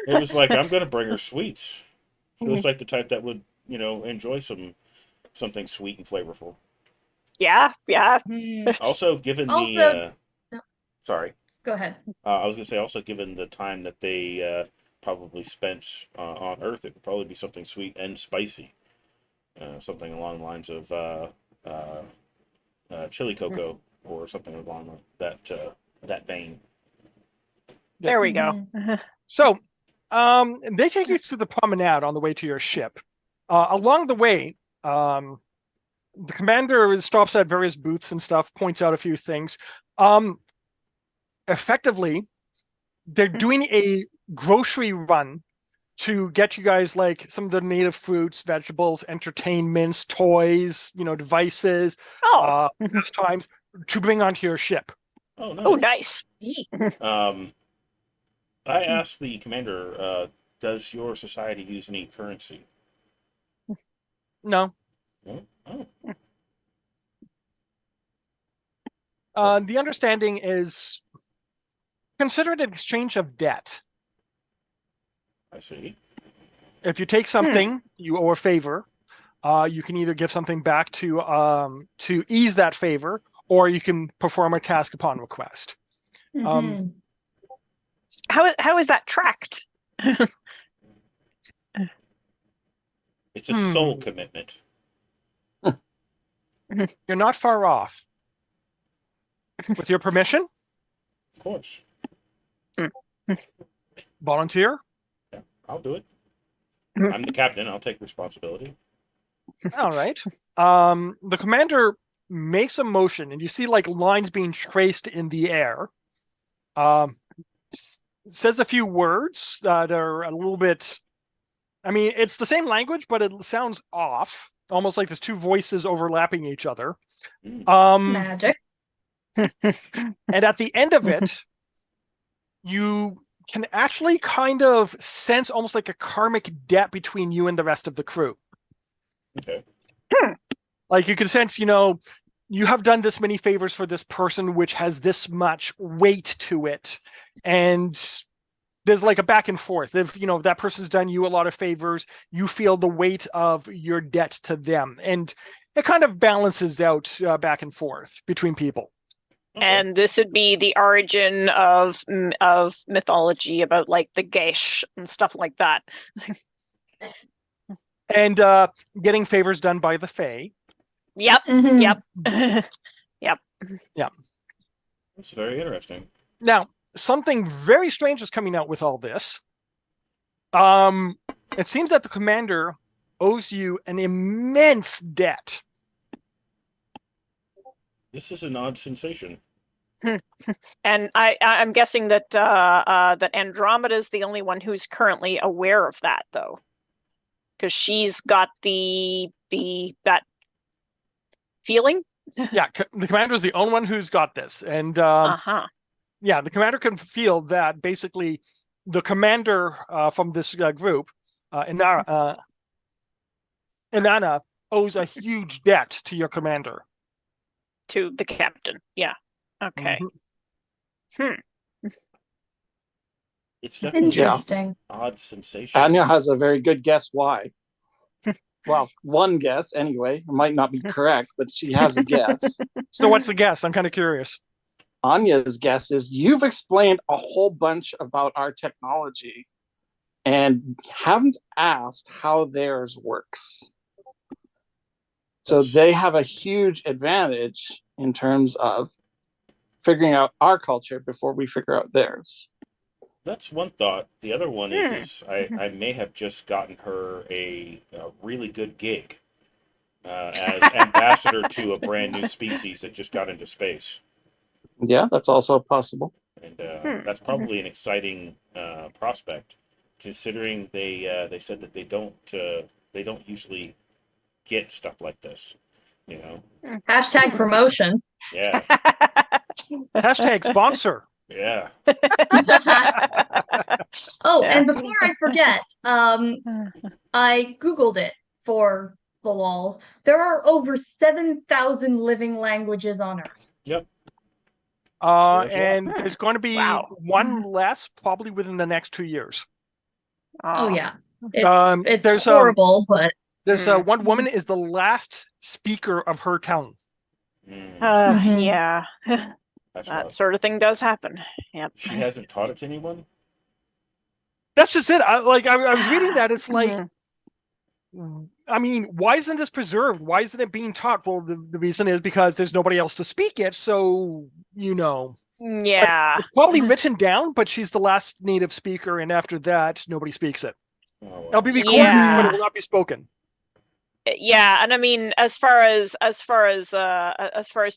It was like, I'm going to bring her sweets. She looks like the type that would, enjoy something sweet and flavorful. Yeah. Also, given No. sorry. Go ahead. I was going to say, also given the time that they probably spent on Earth, it would probably be something sweet and spicy. Something along the lines of chili cocoa or something along that vein. There we go. So, they take you through the promenade on the way to your ship. Along the way, the commander stops at various booths and stuff, points out a few things. Effectively, they're doing a grocery run to get you guys like some of the native fruits, vegetables, entertainments, toys, devices, Oh, pastimes to bring onto your ship. Oh, oh, nice. nice. I asked the commander, does your society use any currency? No. No? Oh, The understanding is consider it an exchange of debt. I see. If you take something, you owe a favor. You can either give something back to ease that favor, or you can perform a task upon request. Mhm. How is that tracked? It's a soul commitment. You're not far off. With your permission, Of course. volunteer. Yeah, I'll do it. I'm the captain. I'll take responsibility. All right. The commander makes a motion, and you see like lines being traced in the air. Says a few words that are a little bit. I mean, it's the same language, but it sounds off, almost like there's two voices overlapping each other. Magic. And at the end of it, you can actually kind of sense almost like a karmic debt between you and the rest of the crew. Okay. Like you can sense, you have done this many favors for this person, which has this much weight to it. And there's like a back and forth. If that person's done you a lot of favors, you feel the weight of your debt to them, and it kind of balances out back and forth between people. Okay. And this would be the origin of mythology about like the Gesh and stuff like that. And getting favors done by the Fae. Yep. Mhm. Yep. Yep. That's very interesting. Now, something very strange is coming out with all this. It seems that the commander owes you an immense debt. This is an odd sensation. And I'm guessing that that Andromeda is the only one who's currently aware of that, though, because she's got that feeling. Yeah, the commander is the only one who's got this, and yeah, the commander can feel that basically the commander from this group, Inanna, owes a huge debt to your commander. To the captain. Yeah. Okay. It's definitely Interesting. an odd sensation. Anya has a very good guess why. Well, one guess anyway. It might not be correct, but she has a guess. So what's the guess? I'm kind of curious. Anya's guess is you've explained a whole bunch about our technology and haven't asked how theirs works. So they have a huge advantage in terms of figuring out our culture before we figure out theirs. That's one thought. The other one is I may have just gotten her a really good gig as ambassador to a brand new species that just got into space. Yeah, that's also possible. And that's probably an exciting prospect, considering they said that they don't usually get stuff like this. Hashtag promotion. Yeah, Hashtag sponsor. yeah. Oh, Yeah. and before I forget, I Googled it for the lols. There are over 7,000 living languages on Earth. Yep. And there's going to be Wow. one less probably within the next 2 years. Oh yeah, there's, it's horrible, but There's one woman is the last speaker of her tongue. Mhm. Yeah. That's That rough. sort of thing does happen. Yep. She hasn't taught it to anyone. That's just it. I was reading that. It's like, Mhm. I mean, why isn't this preserved? Why isn't it being taught? Well, the reason is because there's nobody else to speak it. So, Yeah. it's probably written down, but she's the last native speaker. And after that, nobody speaks it. Oh, well. It'll be recorded, but Yeah. it will not be spoken. Yeah, and I mean, as far as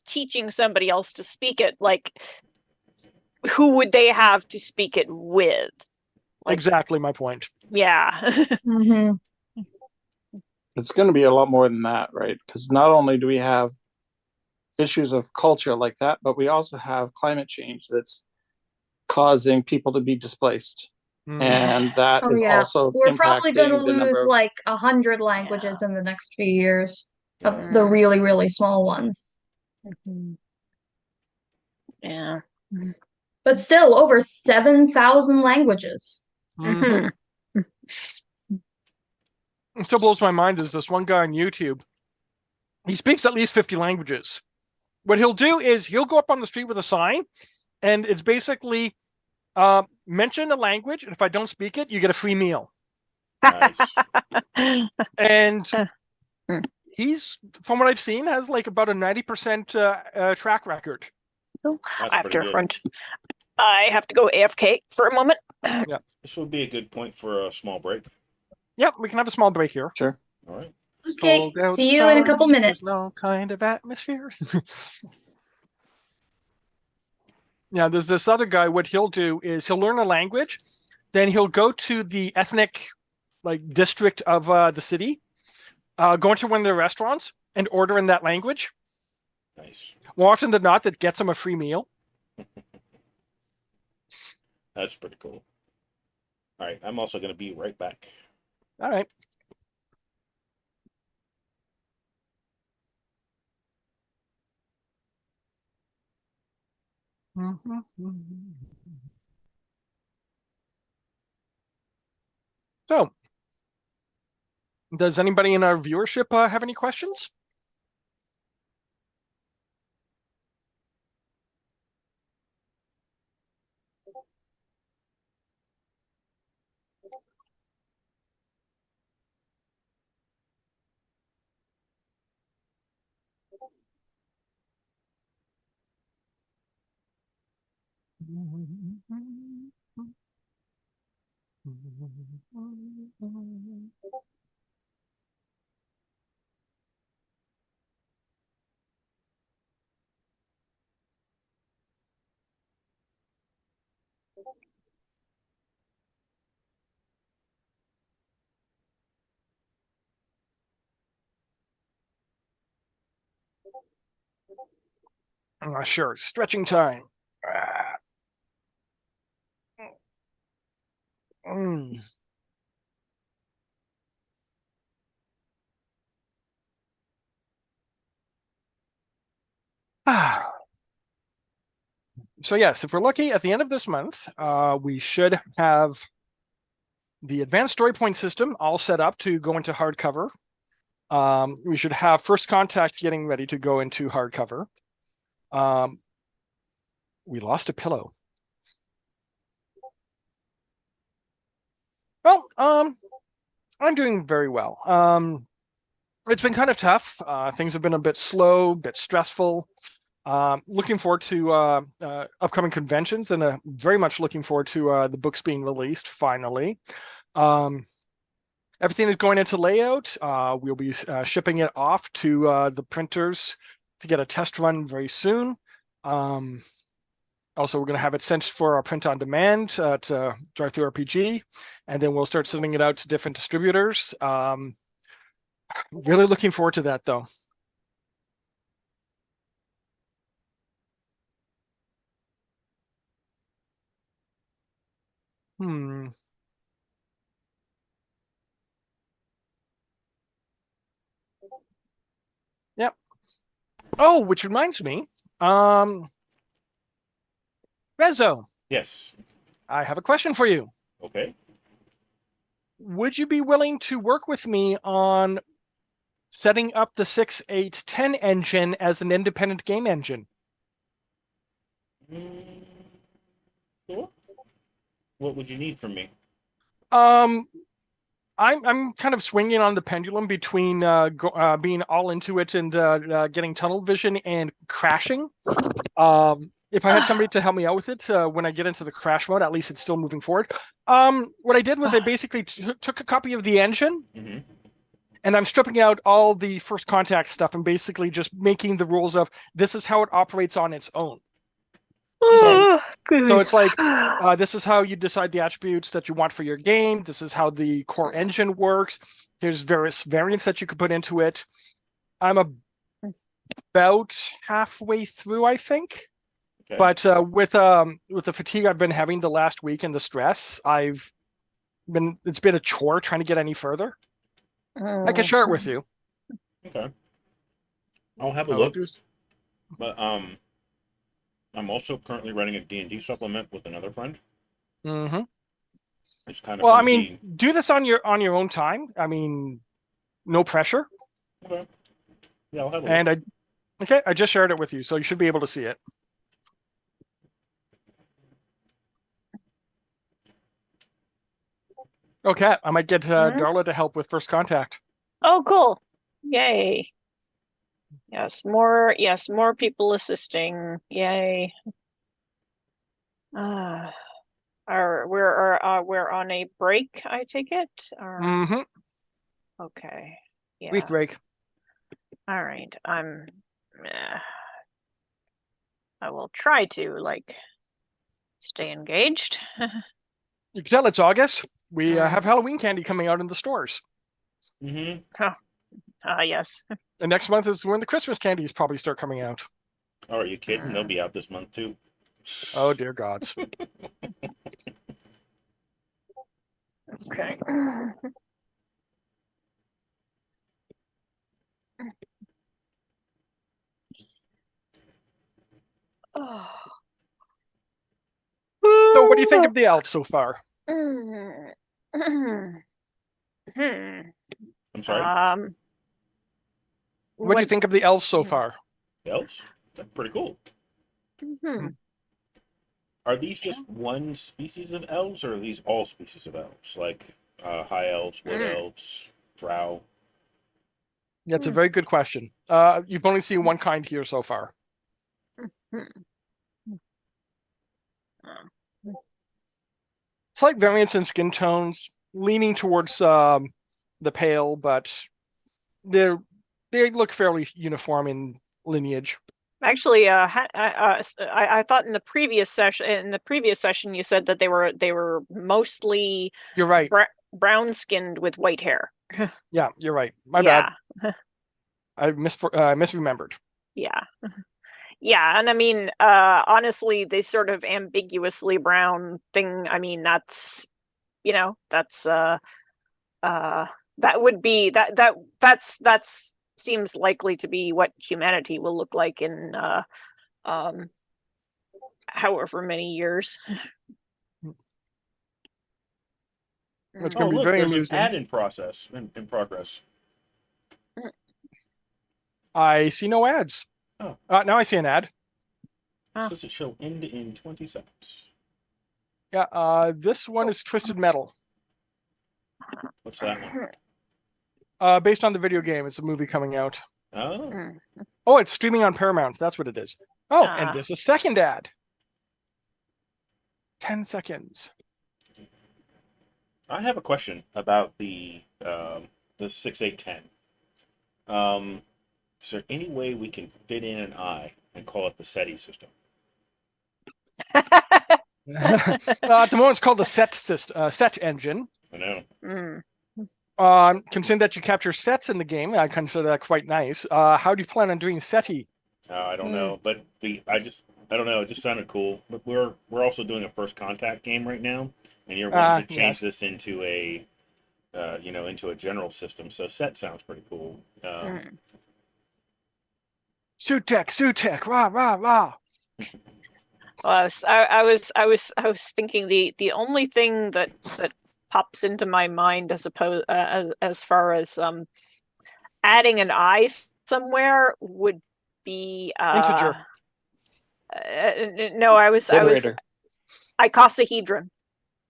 teaching somebody else to speak it, like, who would they have to speak it with? Like, exactly my point. yeah. Mhm. It's going to be a lot more than that, right? Because not only do we have issues of culture like that, but we also have climate change that's causing people to be displaced. Mhm. And that Oh is yeah, also we're probably going to impacting the lose number of like 100 languages in the next few years, of Yeah. the really, really small ones. Mhm. Yeah. But still, over 7,000 languages. Mhm. Mhm. It still blows my mind is this one guy on YouTube. He speaks at least 50 languages. What he'll do is he'll go up on the street with a sign, and it's basically mention a language, and if I don't speak it, you get a free meal. Nice. And Hmm. he's, from what I've seen, has like about a 90% track record. So That's I have pretty to good. run. I have to go AFK for a moment. This would be a good point for a small break. Yep, we can have a small break here. sure. All right. It's Okay, cold see you in a couple outside, there's minutes. no kind of atmosphere. Yeah, there's this other guy. What he'll do is he'll learn a language, then he'll go to the ethnic like district of the city, go into one of their restaurants and order in that language. Nice. More often than not, that gets him a free meal. That's pretty cool. All right. I'm also going to be right back. All right. So, does anybody in our viewership have any questions? Sure. Stretching time. Mm. So yes, if we're lucky, at the end of this month, we should have the advanced story point system all set up to go into hardcover. We should have First Contact getting ready to go into hardcover. We lost a pillow. Well, I'm doing very well. It's been kind of tough. Things have been a bit slow, a bit stressful. Looking forward to upcoming conventions, and very much looking forward to the books being released finally. Everything is going into layout. We'll be shipping it off to the printers to get a test run very soon. Also, we're going to have it sent for our print on demand to Drive Through RPG, and then we'll start sending it out to different distributors. Really looking forward to that, though. Hmm. Yep. Oh, which reminds me, Rezo, Yes. I have a question for you. Okay. Would you be willing to work with me on setting up the 6.8.10 engine as an independent game engine? Mm, sure. What would you need from me? I'm kind of swinging on the pendulum between being all into it and getting tunnel vision and crashing. If I had somebody to help me out with it when I get into the crash mode, at least it's still moving forward. What I did was I basically took a copy of the engine, Mm-hmm. and I'm stripping out all the First Contact stuff and basically just making the rules of this is how it operates on its own. So it's like, this is how you decide the attributes that you want for your game. This is how the core engine works. There's various variants that you could put into it. I'm about halfway through, I think. Okay. But with the fatigue I've been having the last week and the stress, it's been a chore trying to get any further. I can share it with you. Okay. I'll have a I will look. do. But I'm also currently running a D&D supplement with another friend. Mm-hmm. It's kind of Well, I gonna mean, do this on your own time. I mean, no pressure. okay. Yeah, I'll have a look. And I just shared it with you, so you should be able to see it. Okay, I might get Darla to help with first contact. Oh, cool. Yay. More people assisting. Yay. We're on a break, I take it? Or... Mm-hmm. Okay. Yeah. Brief break. All right. I will try to stay engaged. You can tell it's August. We have Halloween candy coming out in the stores. Mm-hmm. Yes. And next month is when the Christmas candies probably start coming out. Oh, are you kidding? They'll be out this month too. Oh dear gods. Okay. So what do you think of the elves so far? I'm sorry. What do you think of the elves so far? Elves? That's pretty cool. Mhm. Are these just one species of elves, or are these all species of elves? Like high elves, wood elves, drow? That's a very good question. You've only seen one kind here so far. Slight variance in skin tones, leaning towards the pale, but they look fairly uniform in lineage. Actually, I thought in the previous session you said that they were mostly You're right. brown skinned with white hair. Yeah, you're right. My bad. I misremembered. Yeah. Yeah, and I mean, honestly, they sort of ambiguously brown thing. I mean, that's that would be that's seems likely to be what humanity will look like in however many years. It's Oh, going to be look, very there's amusing. an ad in progress. I see no ads. Oh. Now I see an ad. It says it show end in 20 seconds. Yeah, this one is Twisted Metal. What's that one? Based on the video game. It's a movie coming out. Oh. Oh, it's streaming on Paramount. That's what it is. Oh, and there's a second ad. 10 seconds. I have a question about the 6810. Is there any way we can fit in an eye and call it the SETI system? At the moment, it's called the set engine. I know. Considering that you capture sets in the game, I consider that quite nice. How do you plan on doing SETI? I don't know, but I don't know. It just sounded cool. But we're also doing a first contact game right now, and you're wanting to change this into a into a general system. So set sounds pretty cool. Sutek, rah rah rah. Well, I was thinking the only thing that pops into my mind as far as adding an I somewhere would be integer. No, I was Iterator. icosahedron.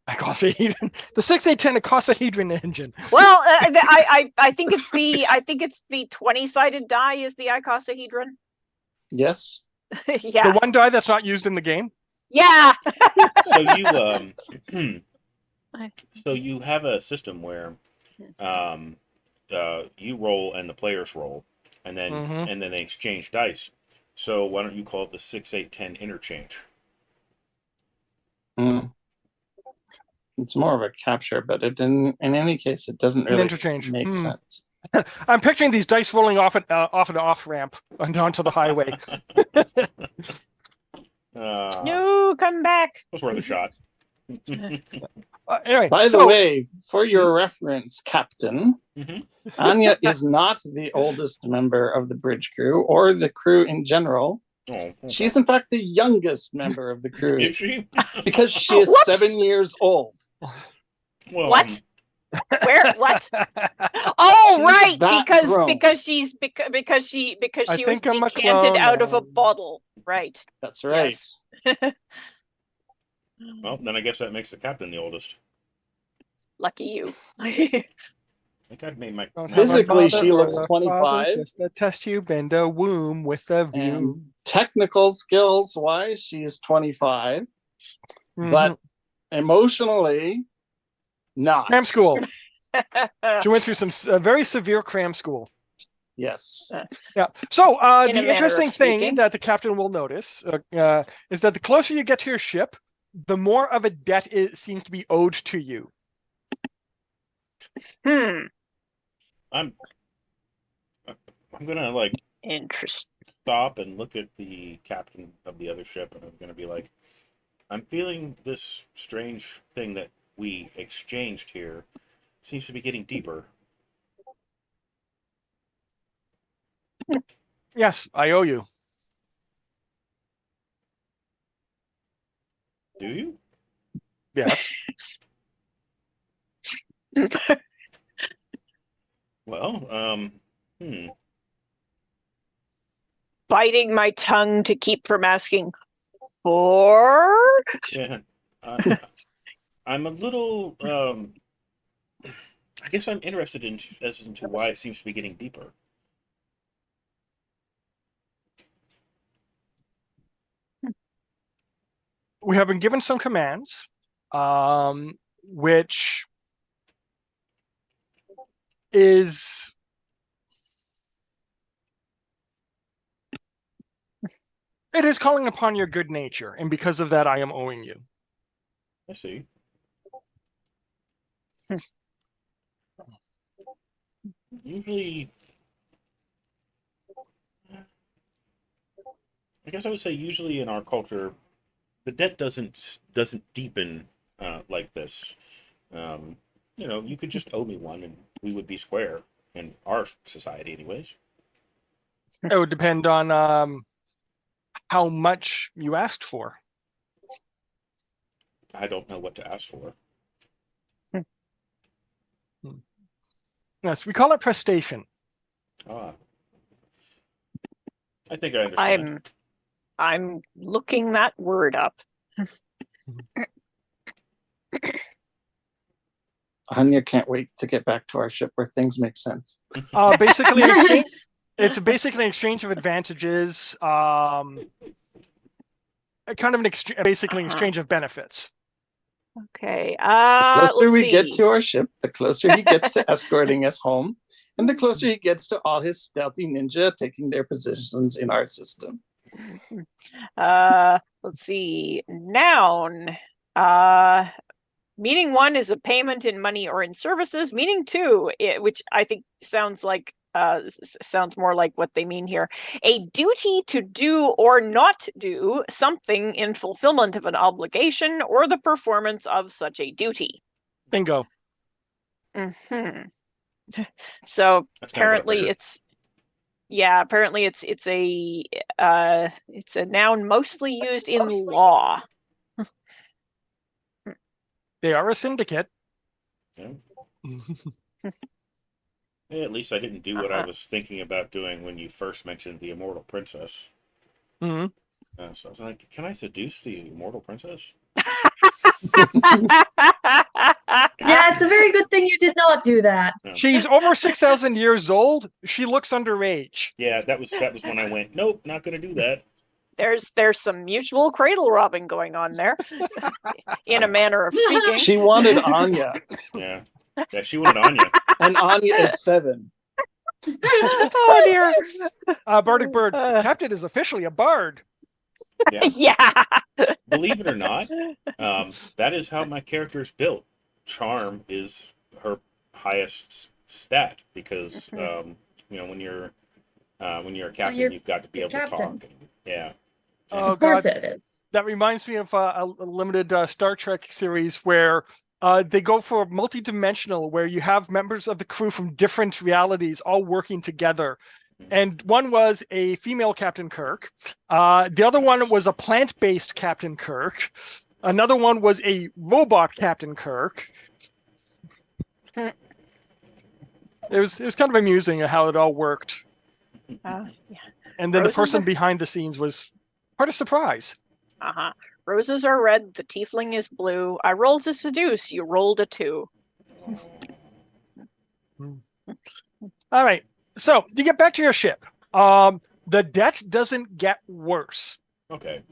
Icosahedron. The 6810 icosahedron engine. Well, I think it's the 20-sided die is the icosahedron. Yes. Yeah. The one die that's not used in the game. Yeah. So you have a system where you roll and the players roll, and then they exchange dice. So why don't you call it the 6, 8, 10 interchange? Mm. It's more of a capture, but it didn't. In any case, it doesn't An really interchange. make sense. I'm picturing these dice rolling off an off ramp onto the highway. No, come back. It was worth a shot. Anyway, By the so way, for your reference, Captain, Mhm. Anya is not the oldest member of the bridge crew or the crew in general. Oh, okay. She's in fact the youngest member of the crew Is she? because she is Whoops! 7 years old. Well, What? Where? What? Oh, She's right, that grown. because she I was think I'm a decanted clone out of a now. bottle. Right. That's right. Yes. well, then I guess that makes the captain the oldest. Lucky you. I think I've made my. Don't have a Physically, mother she or looks a 25. father, just a test tube and a womb with a view. And technical skills wise, she's 25, but emotionally, not. Cram school. She went through some very severe cram school. Yes. Yeah. So In a the manner interesting of thing speaking. that the captain will notice is that the closer you get to your ship, the more of a debt it seems to be owed to you. Hmm. I'm gonna like Interesting. stop and look at the captain of the other ship, and I'm gonna be like, I'm feeling this strange thing that we exchanged here seems to be getting deeper. Yes, I owe you. Do you? Yes. Well, hmm. Biting my tongue to keep from asking for. Yeah. I, I'm a little. I guess I'm interested in as into why it seems to be getting deeper. We have been given some commands, which is it is calling upon your good nature, and because of that, I am owing you. I see. Usually, I guess I would say usually in our culture, the debt doesn't deepen like this. You could just owe me one, and we would be square in our society, anyways. It would depend on how much you asked for. I don't know what to ask for. Yes, we call it prestation. Ah, I think I understand. I'm looking that word up. Anya can't wait to get back to our ship where things make sense. Basically, it's basically an exchange of advantages. Kind of basically an exchange of benefits. Okay. The closer Let's we see. get to our ship, the closer he gets to escorting us home, and the closer he gets to all his stealthy ninja taking their positions in our system. Let's see. Noun. Meaning 1 is a payment in money or in services. Meaning 2, which I think sounds more like what they mean here. A duty to do or not do something in fulfillment of an obligation or the performance of such a duty. Bingo. Mm-hmm. So That's kind of what I apparently figured. it's a noun mostly used in law. They are a syndicate. Yeah. Yeah, at least I didn't do what I was thinking about doing when you first mentioned the immortal princess. Mm-hmm. So I was like, can I seduce the immortal princess? Yeah, it's a very good thing you did not do that. No. She's over 6,000 years old. She looks underage. Yeah, that was when I went, nope, not going to do that. There's some mutual cradle robbing going on there, in a manner of speaking. She wanted Anya, Yeah, she wanted Anya. and Anya is 7. Oh dear. Bardic Bird. Captain is officially a bard. Yeah. Yeah. Believe it or not, that is how my character is built. Charm is her highest stat because when you're a captain, you're you've got to be the able to captain. talk. Yeah. Oh Of course God, it is. that reminds me of a limited Star Trek series where they go for multi-dimensional, where you have members of the crew from different realities all working together. And one was a female Captain Kirk. The other one was a plant-based Captain Kirk. Another one was a robot Captain Kirk. It was kind of amusing how it all worked. Yeah. And then the Roses person are- behind the scenes was quite a surprise. Uh-huh. Roses are red, the tiefling is blue. I rolled to seduce, you rolled a 2. All right. So you get back to your ship. The debt doesn't get worse. Okay.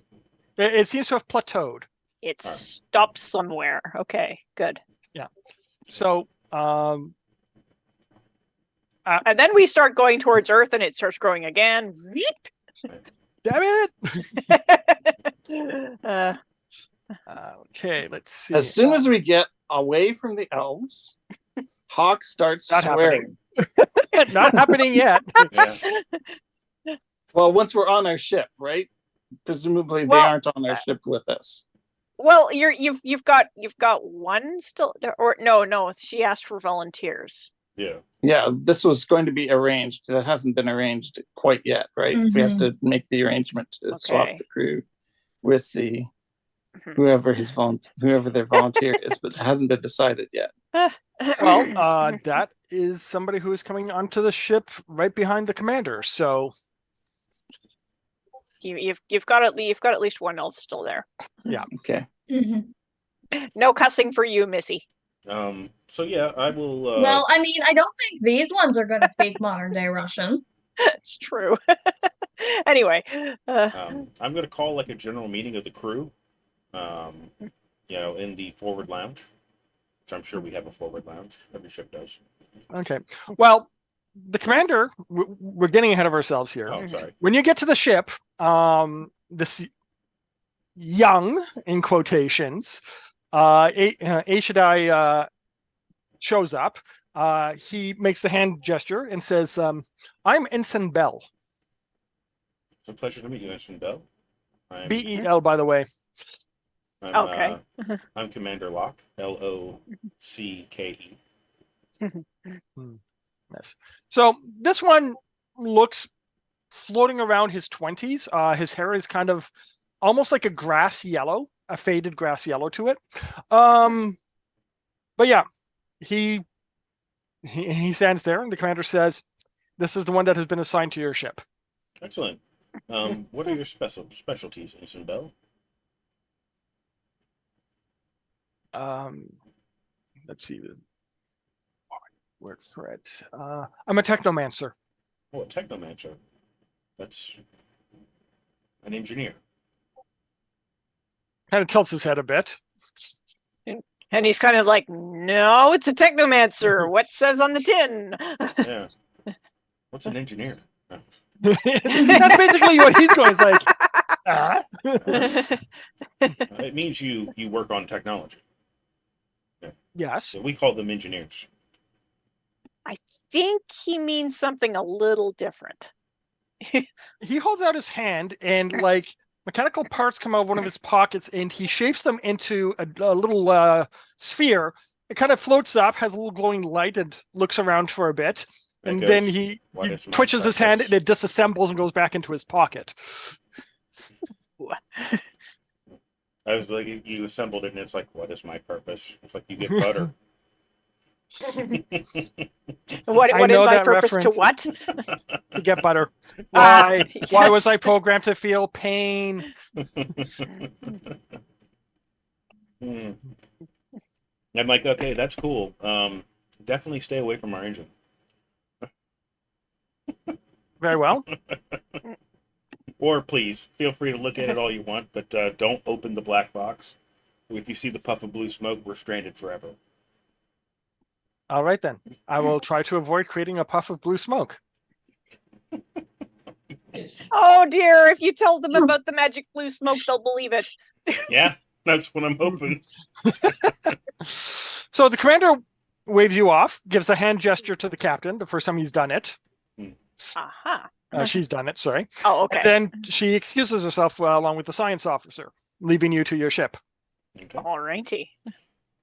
It seems to have plateaued. It All right. stops somewhere. Okay, good. So And then we start going towards Earth and it starts growing again. damn it. uh, Okay, let's see. As soon as we get away from the elves, Hawk starts Not swearing. Not happening yet. Yeah. Well, once we're on our ship, right? Presumably Well, they aren't on our ship with us. well, you've got one still, or no. She asked for volunteers. Yeah. Yeah, this was going to be arranged. That hasn't been arranged quite yet, right? We have to make the arrangement to swap Okay. the crew with the Mhm. whoever their volunteer is, but it hasn't been decided yet. Well, that is somebody who is coming onto the ship right behind the commander. So you've got at least one elf still there. Okay. Mhm. No cussing for you, Missy. So yeah, I will. Well, I mean, I don't think these ones are going to speak modern day Russian. It's true. Anyway, I'm going to call like a general meeting of the crew. In the forward lounge, which I'm sure we have a forward lounge. Every ship does. okay. Well, the commander. We're getting ahead of ourselves here. Oh, sorry. When you get to the ship, this young, in quotations, Ashidai shows up. He makes the hand gesture and says, I'm Ensign Bell. It's a pleasure to meet you, Ensign Bell. B-E-L, by the way. Okay. I'm Commander Locke, Locke. Yes. So this one looks floating around his 20s. His hair is kind of almost like a grass yellow, a faded grass yellow to it. But yeah, he stands there, and the commander says, "This is the one that has been assigned to your ship." Excellent. What are your specialties, Ensign Bell? Let's see the word for it. I'm a technomancer. Oh, a technomancer. That's an engineer. Kind of tilts his head a bit. And he's kind of like, no, it's a technomancer. What says on the tin? Yeah. What's an engineer? That's basically what he's going. It's like, It means you work on technology. yes. So we call them engineers. I think he means something a little different. He holds out his hand, and like mechanical parts come out of one of his pockets, and he shapes them into a little sphere. It kind of floats up, has a little glowing light, and looks around for a bit. And then he twitches his hand, and it disassembles and goes back into his pocket. I was like, you assembled it, and it's like, what is my purpose? It's like you get butter. What I is know my that purpose to reference. what? To get butter. Why was I Yes. programmed to feel pain? I'm like, okay, that's cool. Definitely stay away from our engine. Very well. Or please, feel free to look at it all you want, but don't open the black box. If you see the puff of blue smoke, we're stranded forever. All right, then. I will try to avoid creating a puff of blue smoke. Oh dear, if you tell them about the magic blue smoke, they'll believe it. Yeah, that's what I'm hoping. So the commander waves you off, gives a hand gesture to the captain, the first time he's done it. Aha. She's done it, sorry. Oh, okay. And then she excuses herself along with the science officer, leaving you to your ship. Okay. Alrighty.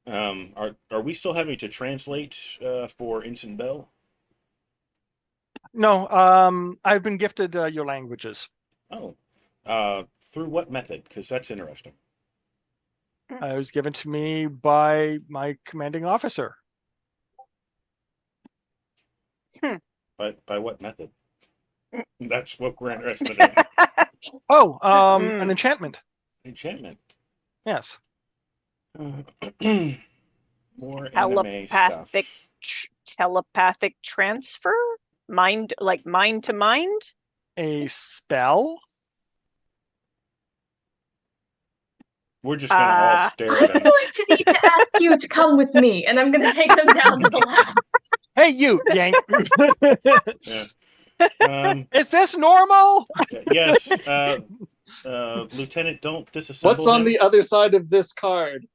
Are we still having to translate for Ensign Bell? No, I've been gifted your languages. Oh, through what method? Because that's interesting. It was given to me by my commanding officer. By what method? That's what we're interested in. Oh, an enchantment. Enchantment. Yes. More anime stuff. Telepathic transfer? Mind to mind? A spell? We're just gonna all stare I'm at him. going to need to ask you to come with me, and I'm going to take them down to the lab. Hey, you, Yank. Yeah. Is this normal? Yes. Lieutenant, don't disassemble What's on him. the other side of this card?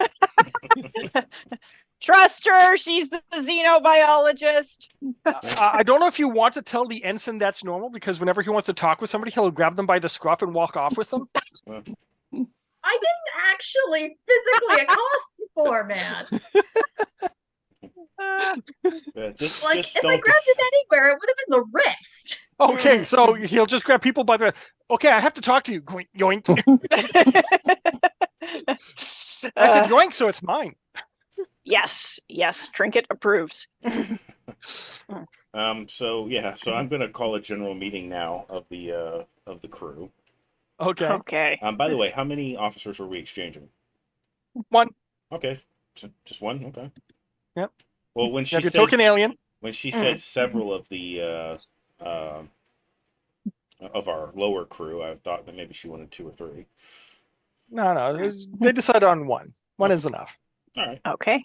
Trust her. She's the xenobiologist. I don't know if you want to tell the ensign that's normal, because whenever he wants to talk with somebody, he'll grab them by the scruff and walk off with them. I didn't actually physically accost before, man. Just If I don't grabbed it anywhere, it would have been the wrist. Okay, so he'll just grab people by the... Okay, I have to talk to you. Yoink, yoink. I said yoink, so it's mine. Yes, Trinket approves. So I'm gonna call a general meeting now of the crew. Okay. By the way, how many officers are we exchanging? One. Okay, just one. Okay. Yep. Well, when You she have your said token alien. said several of the of our lower crew, I thought that maybe she wanted 2 or 3. No, they decided on one. One is enough. All right. Okay.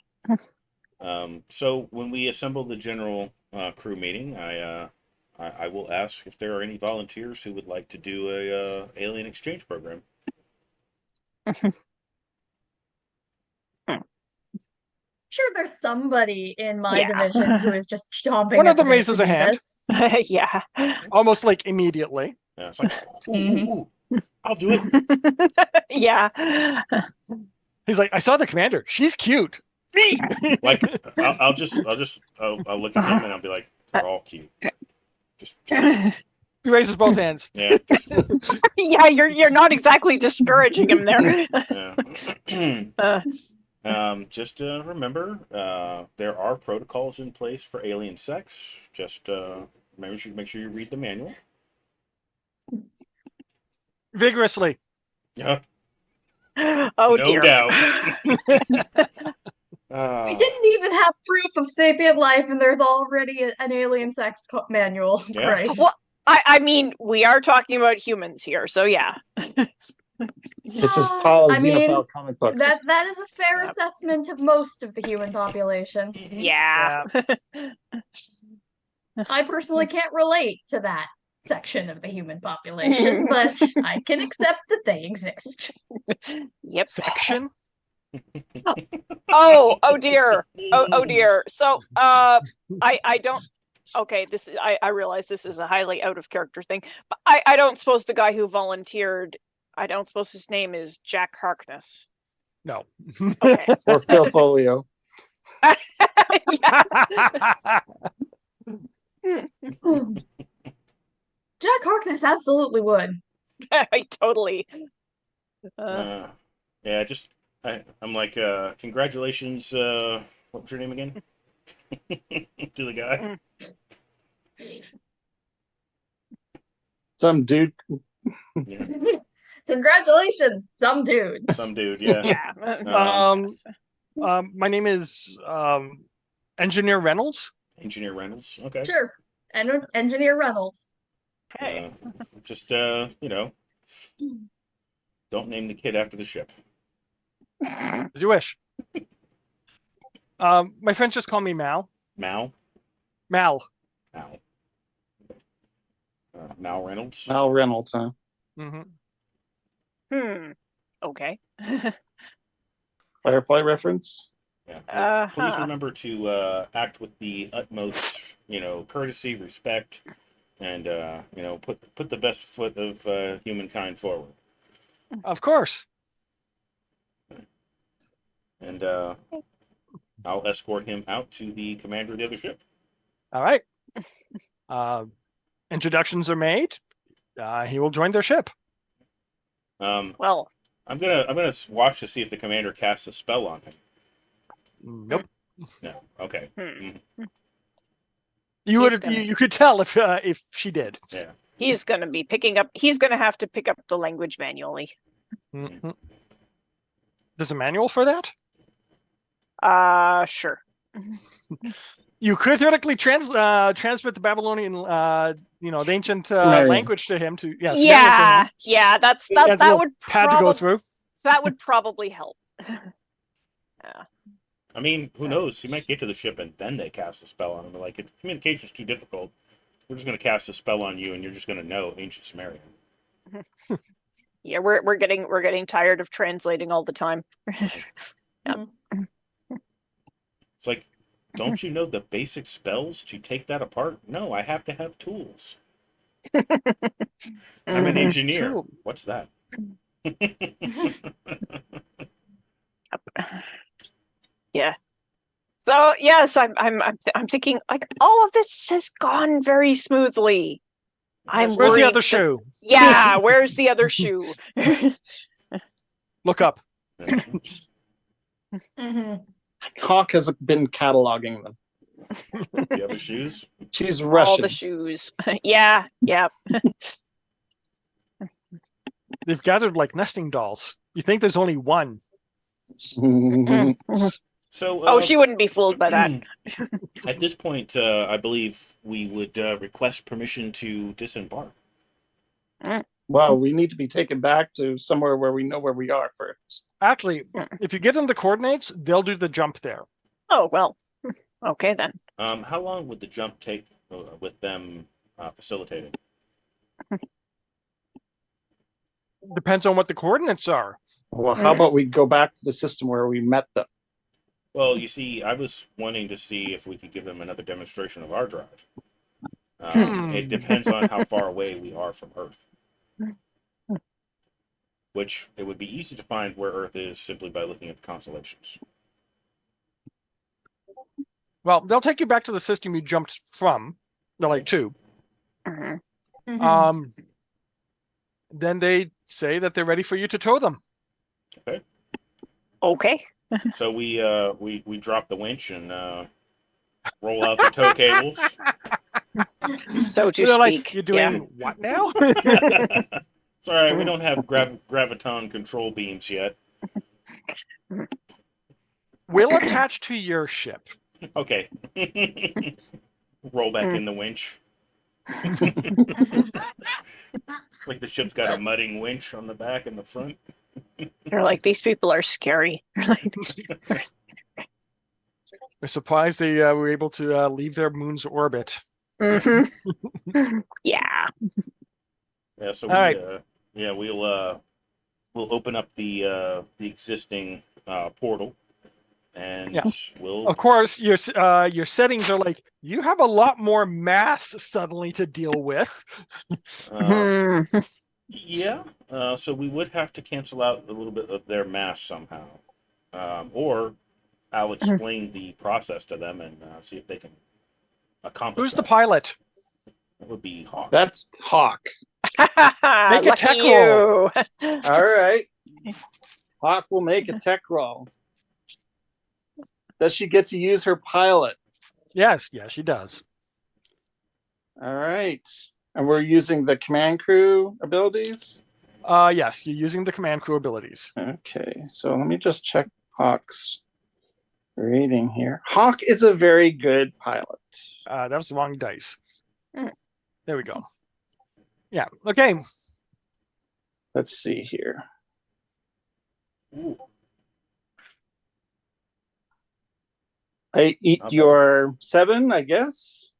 So when we assemble the general crew meeting, I will ask if there are any volunteers who would like to do a alien exchange program. Sure, there's somebody in my division who is just chomping One at of them the bit raises to a do hand. this. Yeah. Almost like immediately. Yeah, it's like, ooh, I'll do it. Yeah. He's like, I saw the commander. She's cute. Me. Like, I'll look at him and I'll be like, they're all cute. Just He raises both hands. yeah. Yeah, you're not exactly discouraging him there. Yeah. Just remember, there are protocols in place for alien sex. Just make sure you read the manual. Vigorously. Yeah. Oh no dear. doubt. We didn't even have proof of sapient life, and there's already an alien sex manual. Yeah. Great. Well, I mean, we are talking about humans here, so yeah. It's his pile of I mean, xenophile comic books. that is a fair assessment of most of the human population. Yeah. I personally can't relate to that section of the human population, but I can accept that they exist. Yep. Section. Oh dear. Oh dear. So I don't. Okay, I realize this is a highly out of character thing, but I don't suppose the guy who volunteered, I don't suppose his name is Jack Harkness. No. Okay. Or Phil Folio. Jack Harkness absolutely would. I totally. Yeah, I'm like, congratulations. What was your name again? To the guy. Some dude. Yeah. Congratulations, some dude. Some dude. Yeah. Yeah. My name is Engineer Reynolds. Engineer Reynolds. Okay. Sure. And Engineer Reynolds. Okay. Just don't name the kid after the ship. As you wish. My friends just call me Mal. Mal. Mal. Mal. Mal Reynolds. Mal Reynolds, huh? Okay. Firefly reference. Yeah. Please remember to act with the utmost, courtesy, respect, and put the best foot of humankind forward. Of course. And I'll escort him out to the commander of the other ship. All right. Introductions are made. He will join their ship. Well, I'm gonna watch to see if the commander casts a spell on him. Nope. No. Okay. You could tell if she did. Yeah. He's going to be picking up. He's going to have to pick up the language manually. Mm-hmm. There's a manual for that? Sure. You could theoretically transmit the Babylonian, the ancient language to him. Yeah. That would had to go through. That would probably help. Yeah. I mean, who knows? He might get to the ship and then they cast a spell on him. Like, if communication's too difficult, we're just going to cast a spell on you, and you're just going to know ancient Sumerian. Yeah, we're getting tired of translating all the time. Mhm. It's like, don't you know the basic spells to take that apart? No, I have to have tools. I'm an engineer. True. What's that? Yeah. So yes, I'm thinking like all of this has gone very smoothly. I'm Where's the worried other that- shoe? Yeah, where's the other shoe? Look up. Mhm. Hawk has been cataloging them. The other shoes? She's All Russian. the shoes. Yeah. They've gathered like nesting dolls. You think there's only one. So, She wouldn't be fooled by that. At this point, I believe we would request permission to disembark. Well, we need to be taken back to somewhere where we know where we are first. Actually, if you give them the coordinates, they'll do the jump there. Oh well. Okay then. How long would the jump take with them facilitating? Depends on what the coordinates are. Well, how about we go back to the system where we met them? Well, you see, I was wanting to see if we could give them another demonstration of our drive. It depends on how far away we are from Earth. Which it would be easy to find where Earth is simply by looking at the constellations. Well, they'll take you back to the system you jumped from, to. Mhm. Then they say that they're ready for you to tow them. Okay. So we drop the winch and roll out the tow cables. So to They're speak. like, you're doing what now? It's all right. We don't have graviton control beams yet. We'll attach to your ship. Okay. Roll back in the winch. It's like the ship's got a mudding winch on the back and the front. They're like, these people are scary. We're surprised they were able to leave their moon's orbit. Yeah. Yeah. So All right. we'll open up the existing portal, and Yeah. we'll. Of course, your settings are like, you have a lot more mass suddenly to deal with. Yeah. So we would have to cancel out a little bit of their mass somehow, or I'll explain the process to them and see if they can accomplish. Who's the that. pilot? That would be Hawk. That's Hawk. Make a Lucky tech you. All right. Hawk will make a tech roll. Does she get to use her pilot? Yes, she does. All right. And we're using the command crew abilities? Yes, you're using the command crew abilities. Okay. So let me just check Hawk's rating here. Hawk is a very good pilot. That was the wrong dice. There we go. Yeah. Okay. Let's see here. Ooh. I eat Okay. your 7, I guess.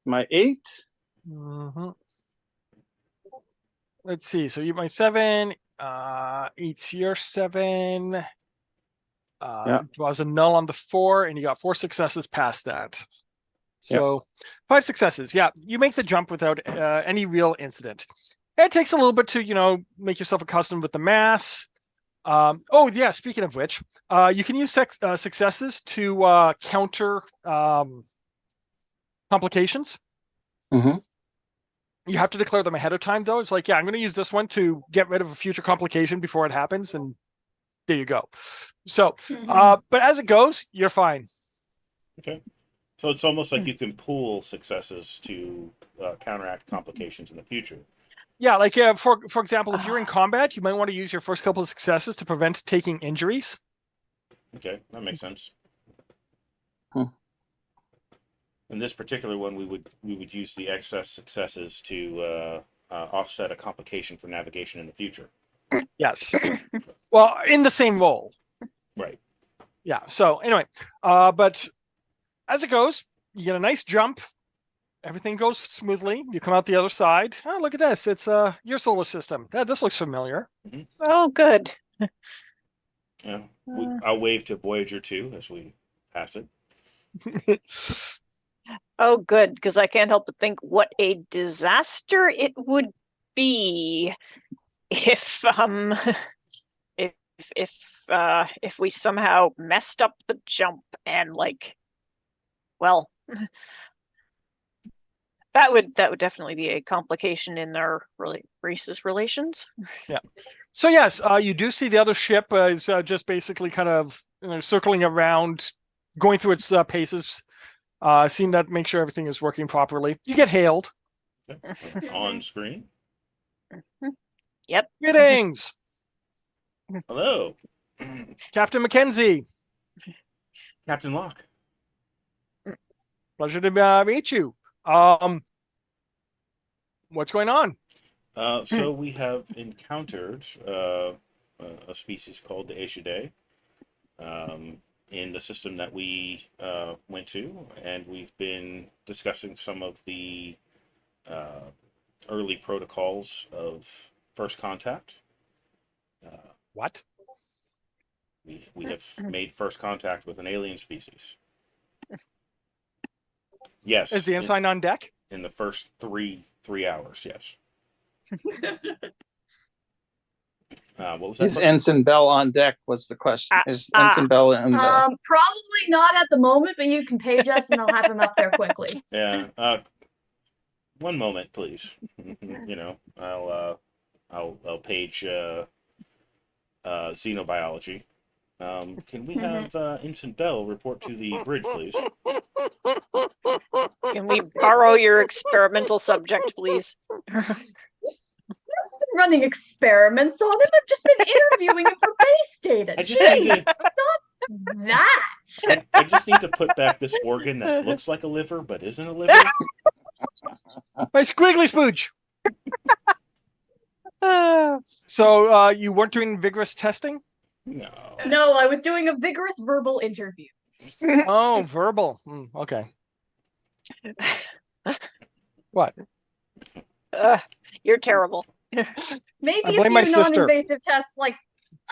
My 8. Mhm. Let's see. So you my 7, 8's your 7. Yeah. Draws a null on the 4, and you got 4 successes past that. So 5 successes. Yeah, you make the jump without any real incident. It takes a little bit to, make yourself accustomed with the mass. Oh yeah, speaking of which, you can use successes to counter complications. Mm-hmm. You have to declare them ahead of time, though. It's like, yeah, I'm going to use this one to get rid of a future complication before it happens, and there you go. So, but as it goes, you're fine. Okay. So it's almost like you can pool successes to counteract complications in the future. Yeah, like for example, if you're in combat, you might want to use your first couple of successes to prevent taking injuries. Okay, that makes sense. Hmm. In this particular one, we would use the excess successes to offset a complication for navigation in the future. Yes. Well, in the same role. Right. Yeah. So anyway, but as it goes, you get a nice jump. Everything goes smoothly. You come out the other side. Oh, look at this! It's your solar system. This looks familiar. Oh, good. Yeah. I'll wave to Voyager 2 as we pass it. Oh, good, because I can't help but think what a disaster it would be if if we somehow messed up the jump and well, that would definitely be a complication in their races relations. Yeah. So yes, you do see the other ship is just basically kind of circling around, going through its paces, seeing that make sure everything is working properly. You get hailed. Okay. On screen. Yep. Greetings, Hello, Captain Mackenzie. Captain Locke. Pleasure to meet you. What's going on? So we have encountered a species called the Aeshidae in the system that we went to, and we've been discussing some of the early protocols of first contact. What? We have made first contact with an alien species. Yes. Is the ensign on deck? In the first three hours, yes. What was that? Is Ensign Bell on deck? Was the question? Is Ensign Bell in the... Probably not at the moment, but you can page us and I'll have him up there quickly. Yeah. One moment, please. I'll page xenobiology. Can we have Ensign Bell report to the bridge, please? Can we borrow your experimental subject, please? I've been running experiments on him. I've just been interviewing him for base data. I just need to, Not that. I just need to put back this organ that looks like a liver but isn't a liver. My squiggly spooch. So you weren't doing vigorous testing? No, I was doing a vigorous verbal interview. Oh, verbal. Okay. What? You're terrible. Maybe I a blame few my sister. non-invasive tests like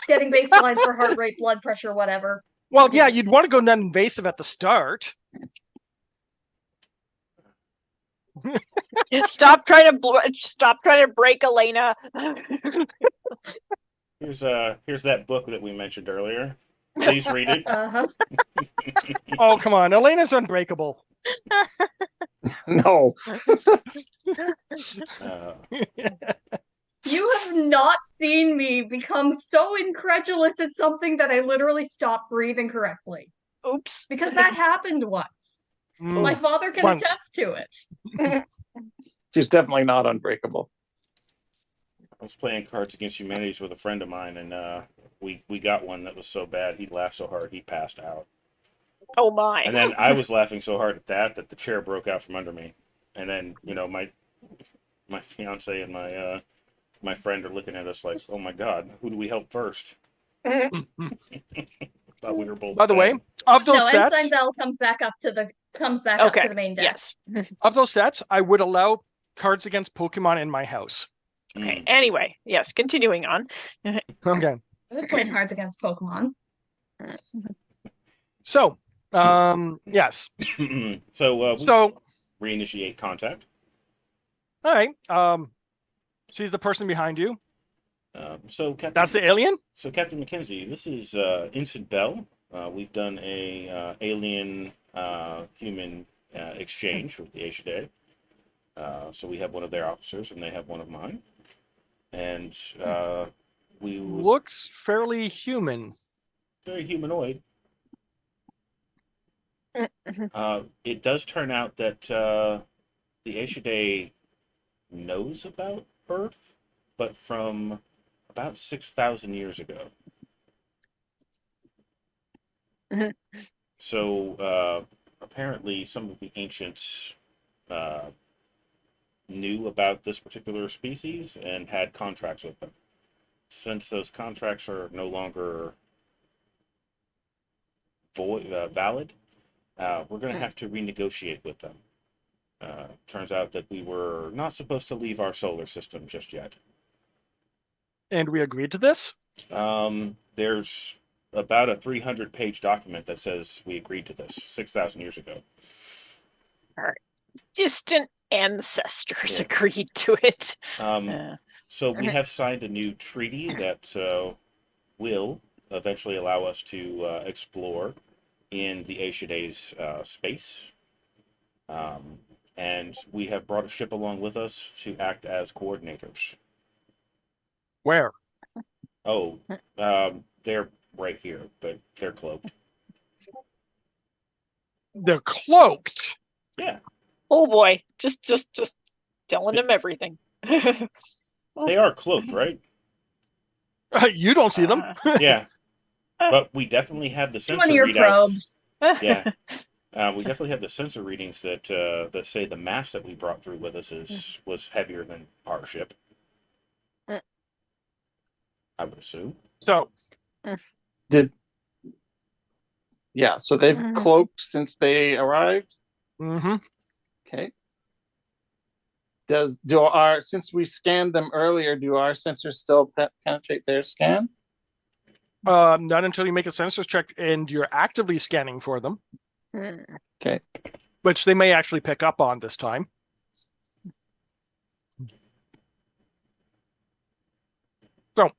getting baselines for heart rate, blood pressure, whatever. Well, yeah, you'd want to go non-invasive at the start. Stop trying to break Elena. Here's that book that we mentioned earlier. Please read it. Uh-huh. Oh, come on. Elena's unbreakable. No. You have not seen me become so incredulous at something that I literally stopped breathing correctly. Oops. Because that happened once. My father can Once. attest to it. She's definitely not unbreakable. I was playing Cards Against Humanities with a friend of mine, and we got one that was so bad he laughed so hard he passed out. Oh my! And then I was laughing so hard at that the chair broke out from under me. And then my fiance and my friend are looking at us like, oh my god, who do we help first? Thought we were both. By the way, of those No, sets, Ensign Bell comes back up to the main deck. Yes. of those sets, I would allow Cards Against Pokemon in my house. Okay. Anyway, yes. Continuing on. Okay. I would play Cards Against Pokemon. So, yes. So we So, reinitiate contact. all right. Sees the person behind you. So Captain, That's the alien? So Captain McKenzie, this is Ensign Bell. We've done a alien human exchange with the Aishidae. So we have one of their officers, and they have one of mine. And we Looks fairly human. very humanoid. It does turn out that the Aishidae knows about Earth, but from about 6,000 years ago. So apparently some of the ancients knew about this particular species and had contracts with them. Since those contracts are no longer valid, we're going to have to renegotiate with them. Turns out that we were not supposed to leave our solar system just yet. And we agreed to this? There's about a 300-page document that says we agreed to this 6,000 years ago. Distant ancestors Yeah. agreed to it. So we have signed a new treaty that will eventually allow us to explore in the Aishidae's space. And we have brought a ship along with us to act as coordinators. Where? Oh, they're right here, but they're cloaked. They're cloaked. Yeah. Oh boy, just telling him everything. They are cloaked, right? You don't see them. Yeah. But we definitely have the sensor One of your readouts. probes. Yeah. We definitely have the sensor readings that say the mass that we brought through with us was heavier than our ship. I would assume. So, So they've cloaked since they arrived. mm-hmm. Okay. Since we scanned them earlier, do our sensors still penetrate their scan? Not until you make a census check and you're actively scanning for them. Okay. Which they may actually pick up on this time. So,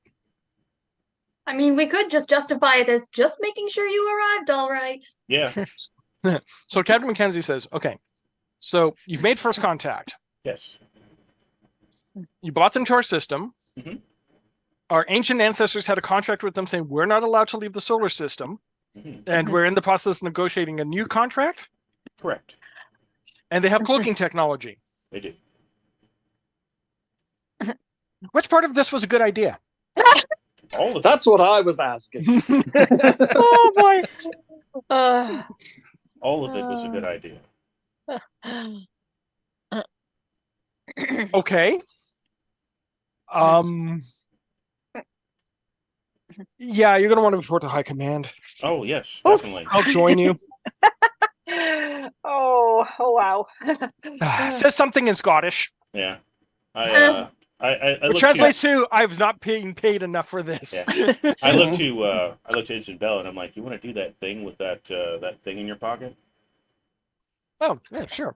I mean, we could just justify it as just making sure you arrived all right. Yeah. so Captain McKenzie says, okay, so you've made first contact. Yes. You brought them to our system. Mm-hmm. Our ancient ancestors had a contract with them saying we're not allowed to leave the solar system. Mm-hmm. And we're in the process of negotiating a new contract. Correct. And they have cloaking technology. They do. Which part of this was a good idea? All of That's what I was asking. Oh boy. all of it was a good idea. Okay. Yeah, you're gonna want to report to high command. Oh yes, definitely. I'll join you. Oh wow. Says something in Scottish. Yeah. I It looked translates to I was not being paid enough for this. Yeah. I looked to Ensign Bell and I'm like, you want to do that thing with that thing in your pocket? Oh, yeah, sure.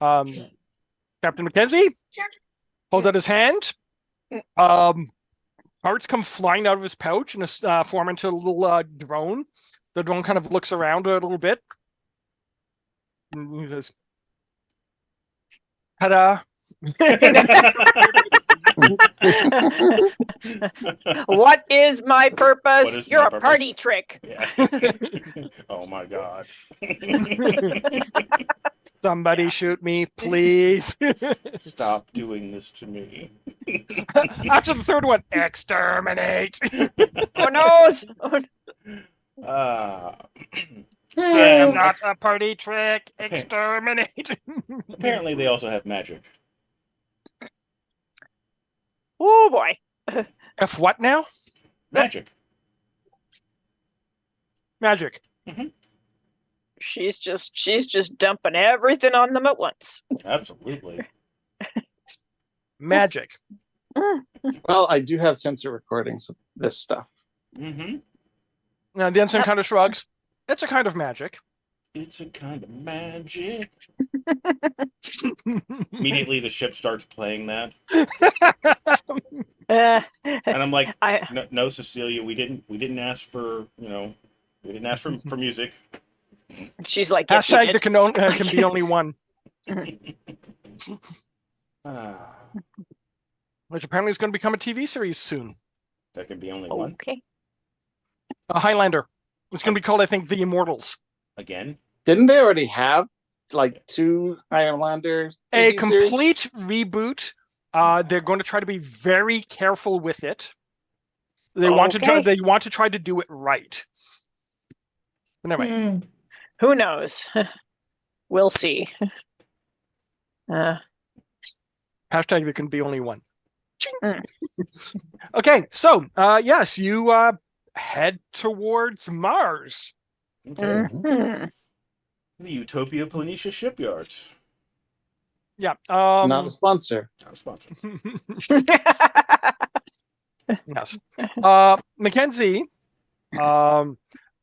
Captain McKenzie holds out his hand. Parts come flying out of his pouch and form into a little drone. The drone kind of looks around a little bit. And he says, ta-da. What is my purpose? What is You're my a purpose? party trick. Yeah. Oh my god. Somebody shoot me, please. Stop doing this to me. After the third one, exterminate. Oh no! Oh, I am not a party trick. Exterminate. Apparently they also have magic. oh boy. F what now? Magic. Magic. Mm-hmm. she's just dumping everything on them at once. Absolutely. Magic. Well, I do have sensor recordings of this stuff. Mm-hmm. Now the ensign Yep. kind of shrugs. It's a kind of magic. It's a kind of magic. Immediately, the ship starts playing that, Uh, and I'm like, I no, no, Cecilia, we didn't ask for, we didn't ask for music. she's like, yes, you Hashtag did. there can be only one, Ah, which apparently is going to become a TV series soon. there can be only one. Okay. A Highlander. It's going to be called, I think, The Immortals. Again? Didn't they already have like 2 Highlander A TV series? complete reboot. They're going to try to be very careful with it. They want to try. Okay. They want to try to do it right. But anyway, Hmm. Who knows? We'll see. hashtag there can be only one. Mm. Okay, so yes, you head towards Mars. Okay. Mhm. The Utopia Planitia shipyards. Yeah. Not a sponsor. Not a sponsor. Yes. Mackenzie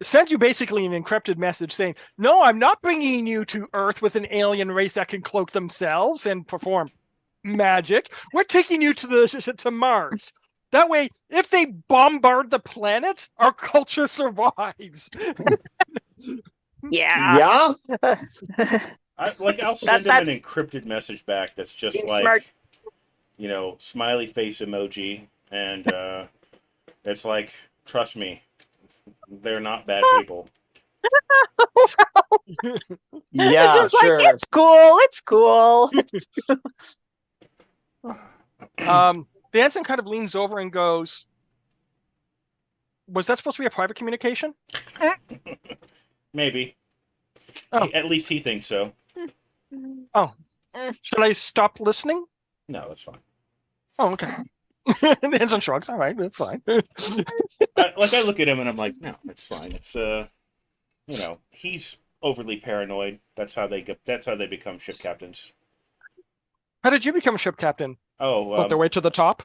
sends you basically an encrypted message saying, "No, I'm not bringing you to Earth with an alien race that can cloak themselves and perform magic. We're taking you to Mars. That way, if they bombard the planet, our culture survives." Yeah. Yeah. I'll send him an that's- encrypted message back that's just Being like, smart. Smiley face emoji, and it's like, trust me, they're not bad people. Yeah, It's just sure. like, it's cool. It's cool. The ensign kind of leans over and goes, "Was that supposed to be a private communication?" Maybe. Oh. At least he thinks so. Should I stop listening? No, that's fine. Oh, okay. The ensign shrugs. All right, that's fine. I look at him and I'm like, no, it's fine. It's he's overly paranoid. That's how they become ship captains. How did you become a ship captain? Oh, Fought their way to the top?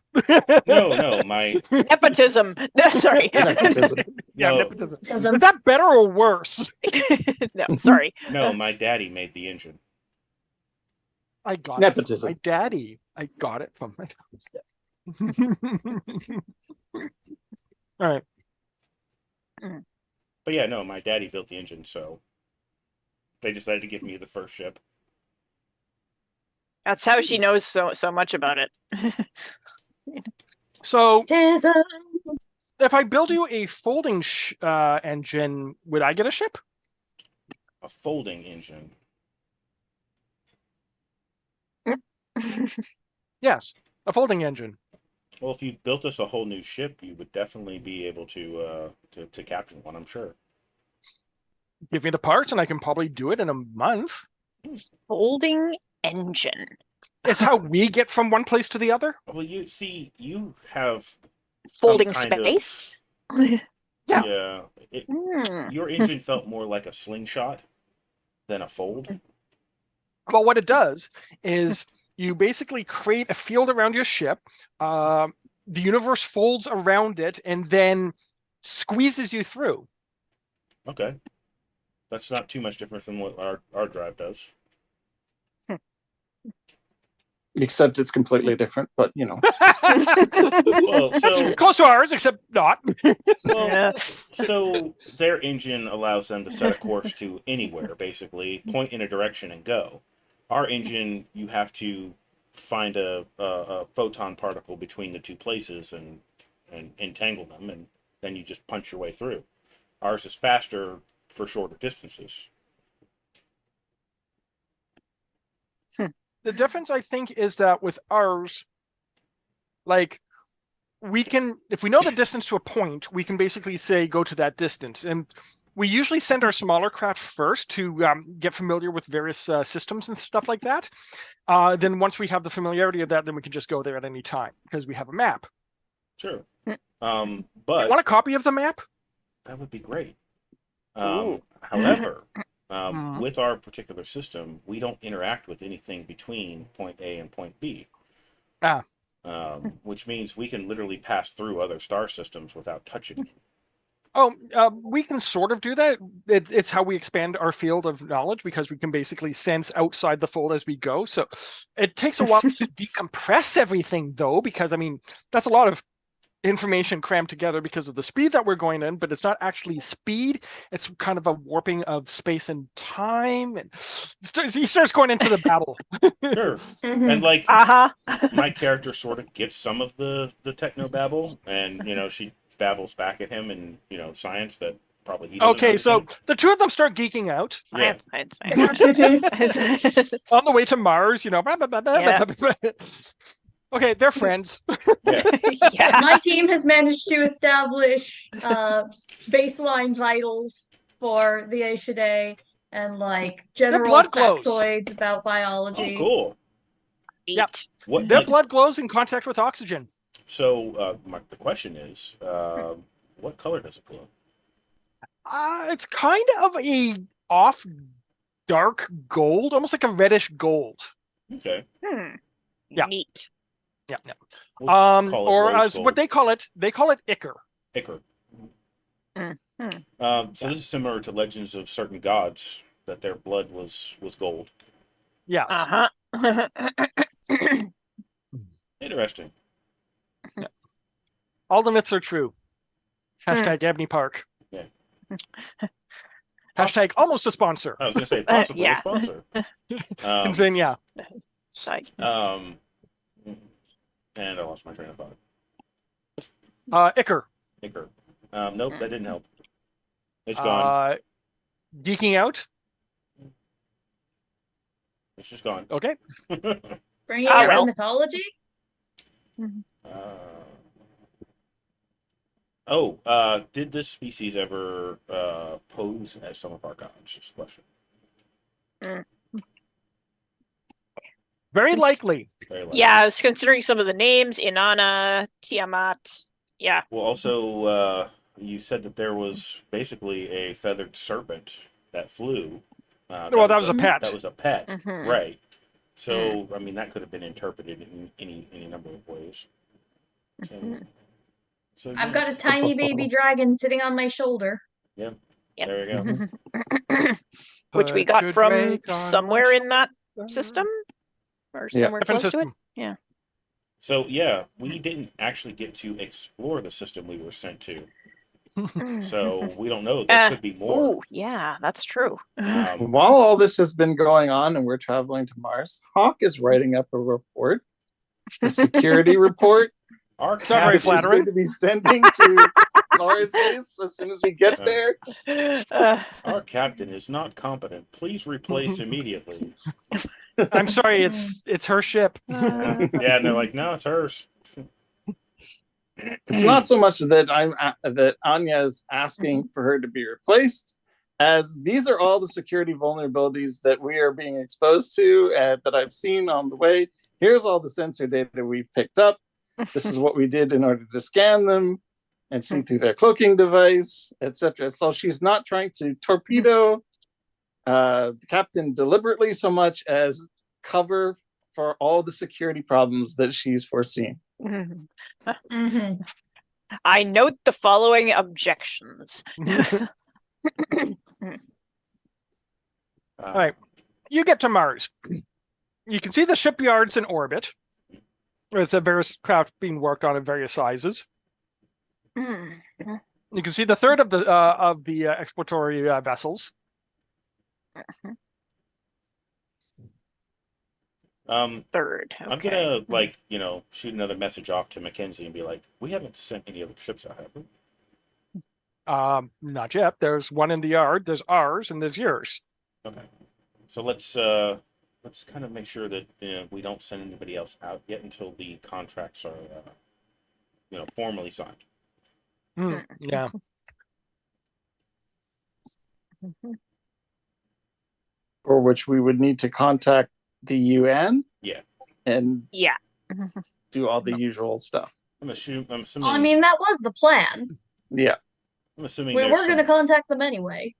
no, my Nepotism. No, sorry. Nepotism. Yeah, no, nepotism. Nepotism. Is that better or worse? No, sorry. no, my daddy made the engine. I got it Nepotism. from my daddy. I got it from my All right. But yeah, no, my daddy built the engine, so they decided to give me the first ship. That's how she knows so much about it. So Tism. if I build you a folding engine, would I get a ship? A folding engine. Yes, a folding engine. Well, if you built us a whole new ship, you would definitely be able to captain one, I'm sure. Give me the parts and I can probably do it in a month. Folding engine. It's how we get from one place to the other. Well, you have Folding kind of- space. Yeah. Yeah. Hmm. Your engine felt more like a slingshot than a fold. Well, what it does is you basically create a field around your ship. The universe folds around it and then squeezes you through. Okay. That's not too much different from what our drive does. Except it's completely different, but Well, It's so close to ours, except not. Yeah. so their engine allows them to set a course to anywhere, basically, point in a direction and go. Our engine, you have to find a photon particle between the two places and entangle them, and then you just punch your way through. Ours is faster for shorter distances. The difference, I think, is that with ours, like, we can, if we know the distance to a point, we can basically say, go to that distance. And we usually send our smaller craft first to get familiar with various systems and stuff like that. Then once we have the familiarity of that, then we can just go there at any time because we have a map. Sure. You But want a copy of the map? that would be great. Ooh. However, Mhm. With our particular system, we don't interact with anything between point A and point B. Ah. Which means we can literally pass through other star systems without touching them. Oh, we can sort of do that. It's how we expand our field of knowledge, because we can basically sense outside the fold as we go. So it takes a while to decompress everything, though, because I mean that's a lot of information crammed together because of the speed that we're going in, but it's not actually speed. It's kind of a warping of space and time. And he starts going into the babble. Sure. Mhm. And like Uh-huh. my character sort of gets some of the techno babble, and she babbles back at him in science that probably he doesn't Okay, so understand. the two of them start geeking out Yeah. Science. on the way to Mars. Yeah. Okay, they're friends. Yeah. Yeah. My team has managed to establish baseline vitals for the Aisha Day and like general blood glows. factoids about Oh, biology. cool. Yep. Eat. What Their like blood glows in contact with oxygen. so? The question is, what color does it glow? It's kind of a off dark gold, almost like a reddish gold. Okay. Yeah. Neat. Yeah. We'll call it Or rose as gold. what they call it ichor. Ichor. Mhm. So this is similar to legends of certain gods that their blood was gold. Yes. Uh-huh. Interesting. All the myths are true. Hashtag Ebony Park. Yeah. Hashtag almost a sponsor. I was gonna say possibly Yeah. a sponsor. And then yeah. And I lost my train of thought. Ichor. Ichor. Nope, that didn't help. It's gone. Geeking out. It's just gone. Okay. Bringing Ah, out well. the mythology. Did this species ever pose as some of our gods? Just a question. Very likely. Very likely. Yeah, I was considering some of the names: Inanna, Tiamat. Yeah. Well, also, you said that there was basically a feathered serpent that flew. Well, that was a pet. That was a pet, Mhm. right? So, I mean, that could have been interpreted in any number of ways. So I've got a yes. tiny baby dragon sitting on my shoulder. Yeah. Yep. There we go. Which we Put got your from drake on somewhere my in that shoulder. system, or Yeah. somewhere Different close system. to it. Yeah. So yeah, we didn't actually get to explore the system we were sent to. So we don't know. There could be more. Oh, yeah, that's true. While all this has been going on and we're traveling to Mars, Hawk is writing up a report, a security report. Our It's not very captain, He's going flattering. to be sending to Mars base as soon as we get there. our captain is not competent. Please replace immediately. I'm sorry, it's her ship. Yeah, and they're like, no, it's hers. It's not so much that that Anya is asking for her to be replaced, as these are all the security vulnerabilities that we are being exposed to that I've seen on the way. Here's all the sensor data we've picked up. This is what we did in order to scan them and see through their cloaking device, etc. So she's not trying to torpedo the captain deliberately so much as cover for all the security problems that she's foreseen. Mhm. I note the following objections. All right. You get to Mars. You can see the shipyards in orbit, with the various craft being worked on in various sizes. You can see the third of the exploratory vessels. Third. Okay. I'm gonna shoot another message off to Mackenzie and be like, we haven't sent any other ships out, have we? Not yet. There's one in the yard. There's ours, and there's yours. Okay. So let's kind of make sure that we don't send anybody else out yet until the contracts are formally signed. Yeah. For which we would need to contact the UN. Yeah. And Yeah. do all the usual stuff. I'm assuming. Well, I mean, that was the plan. Yeah. I'm assuming We there's were going to contact them anyway.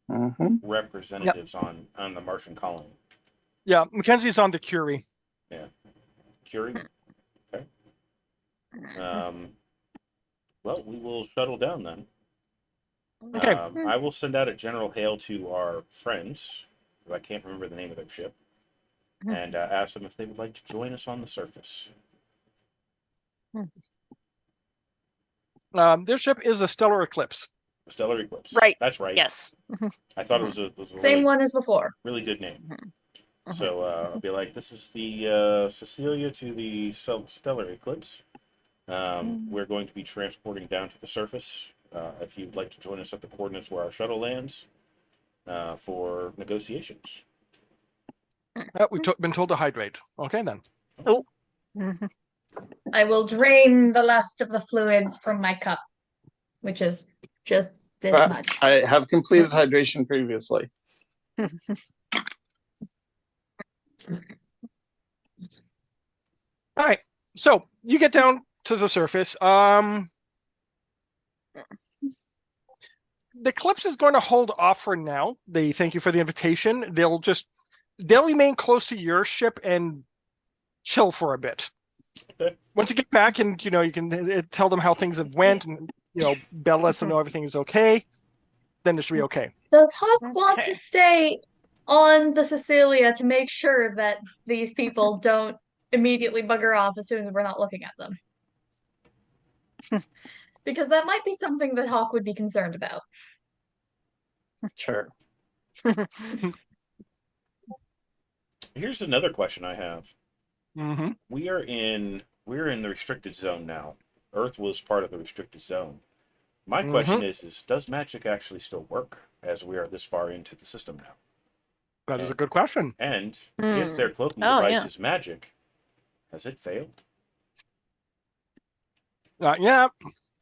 Mhm. representatives on the Martian colony. Yeah, Mackenzie's on the Curie. Curie. Okay. Well, we will shuttle down then. Okay. I will send out a general hail to our friends, I can't remember the name of their ship, and ask them if they would like to join us on the surface. Their ship is a stellar eclipse. Stellar Eclipse. Right. That's right. Yes. I thought it was a Same really, one as before. really good name. So I'll be like, this is the Cecilia to the Stellar Eclipse. We're going to be transporting down to the surface. If you'd like to join us at the coordinates where our shuttle lands for negotiations. We've been told to hydrate. Okay, then. Oh. I will drain the last of the fluids from my cup, which is just this But much. I have completed hydration previously. All right. So you get down to the surface. The Eclipse is going to hold off for now. They thank you for the invitation. They'll remain close to your ship and chill for a bit. Okay. Once you get back and you can tell them how things have went, and Bell lets them know everything is okay, then it should be okay. Does Hawk want Okay. to stay on the Cecilia to make sure that these people don't immediately bugger off as soon as we're not looking at them? Because that might be something that Hawk would be concerned about. Sure. Here's another question I have. Mm-hmm. We're in the restricted zone now. Earth was part of the restricted zone. My question is does magic actually still work as we are this far into the system now? That is a good question. And if their cloaking Oh, device yeah. is magic, has it failed? Yeah.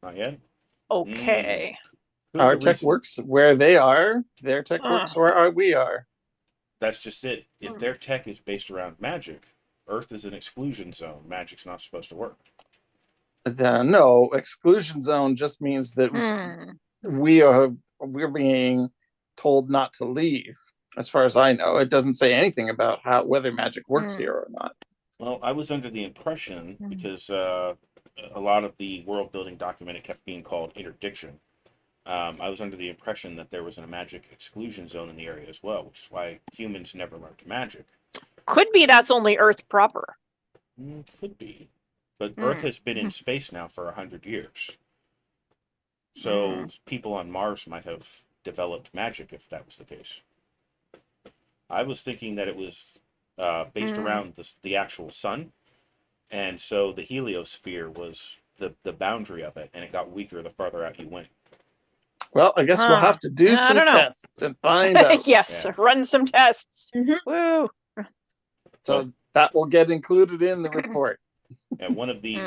Not yet. Okay. Could Our the tech reason- works where they are. Their tech works where we are. That's just it. If their tech is based around magic, Earth is an exclusion zone. Magic's not supposed to work. No, exclusion zone just means that we're being told not to leave. As far as I know, it doesn't say anything about whether magic works here or not. Well, I was under the impression, because a lot of the world building document, it kept being called interdiction. I was under the impression that there was a magic exclusion zone in the area as well, which is why humans never learned magic. Could be that's only Earth proper. Could be. But Earth has been in space now for 100 years. So people on Mars might have developed magic if that was the case. I was thinking that it was based around the actual sun, and so the heliosphere was the boundary of it, and it got weaker the farther out you went. Well, I guess we'll have to do some don't know. tests and find out. Yes, run some tests. Woo. So that will get included in the report. And one of the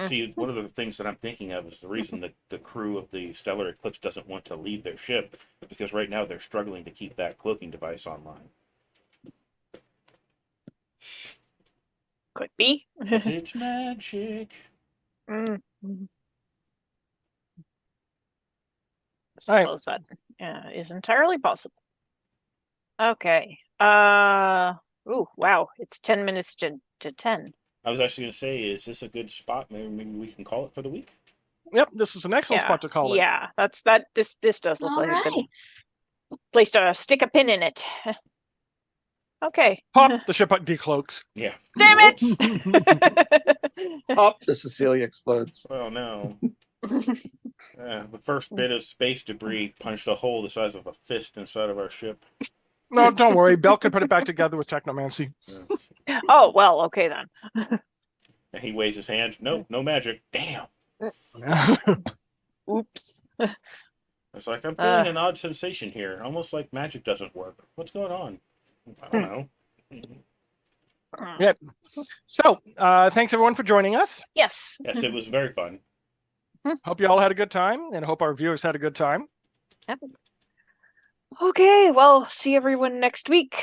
things that I'm thinking of is the reason that the crew of the Stellar Eclipse doesn't want to leave their ship, because right now they're struggling to keep that cloaking device online. Could be. It's magic. I suppose that is entirely possible. Okay. Ooh, wow. It's 10 minutes to 10. I was actually going to say, is this a good spot? Maybe we can call it for the week. Yep, this is an excellent spot to call it. Yeah, this does look All like a good right. place to stick a pin in it. Okay. Pop, the ship decloaks. Yeah. Damn it! Pop, the Cecilia explodes. Oh no. The first bit of space debris punched a hole the size of a fist inside of our ship. No, don't worry. Bell can put it back together with technomancy. Oh, well, okay then. And he waves his hand. Nope, no magic. Damn. Oops. It's like, I'm feeling an odd sensation here. Almost like magic doesn't work. What's going on? I don't know. Yeah. So, thanks everyone for joining us. Yes. Yes, it was very fun. Hope you all had a good time, and hope our viewers had a good time. Okay, well, see everyone next week.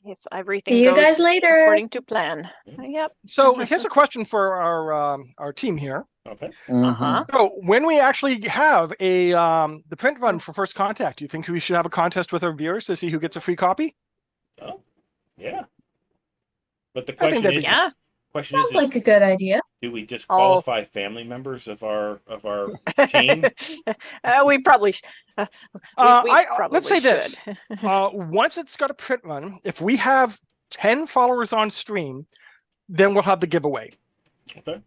if everything See you goes guys later. according to plan. Yep. So here's a question for our team here. Okay. Uh-huh. So when we actually have a the print run for First Contact, do you think we should have a contest with our viewers to see who gets a free copy? Oh, yeah. But the I think question that'd is, be Yeah. Sounds like a good idea. do we disqualify family members of our team? We probably we probably let's say should. this. Once it's got a print run, if we have 10 followers on stream, then we'll have the giveaway. Okay.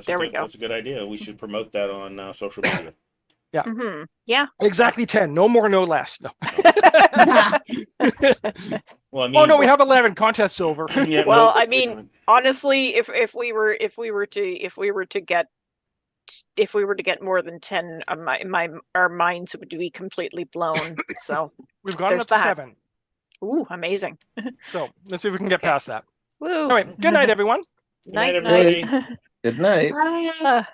There we go. That's a good idea. We should promote that on social media. Mm-hmm. Yeah. Exactly 10. No more, no less. No. Well, I mean, Oh no, we have 11. Contest's over. yeah, Well, no, I mean, honestly, if we were to get more than 10, our minds would be completely blown. So We've gone There's up to that. 7. ooh, amazing. So let's see if we can get past that. Woo. All right. Good night, everyone. night, Night, everybody. night. Good night. Bye.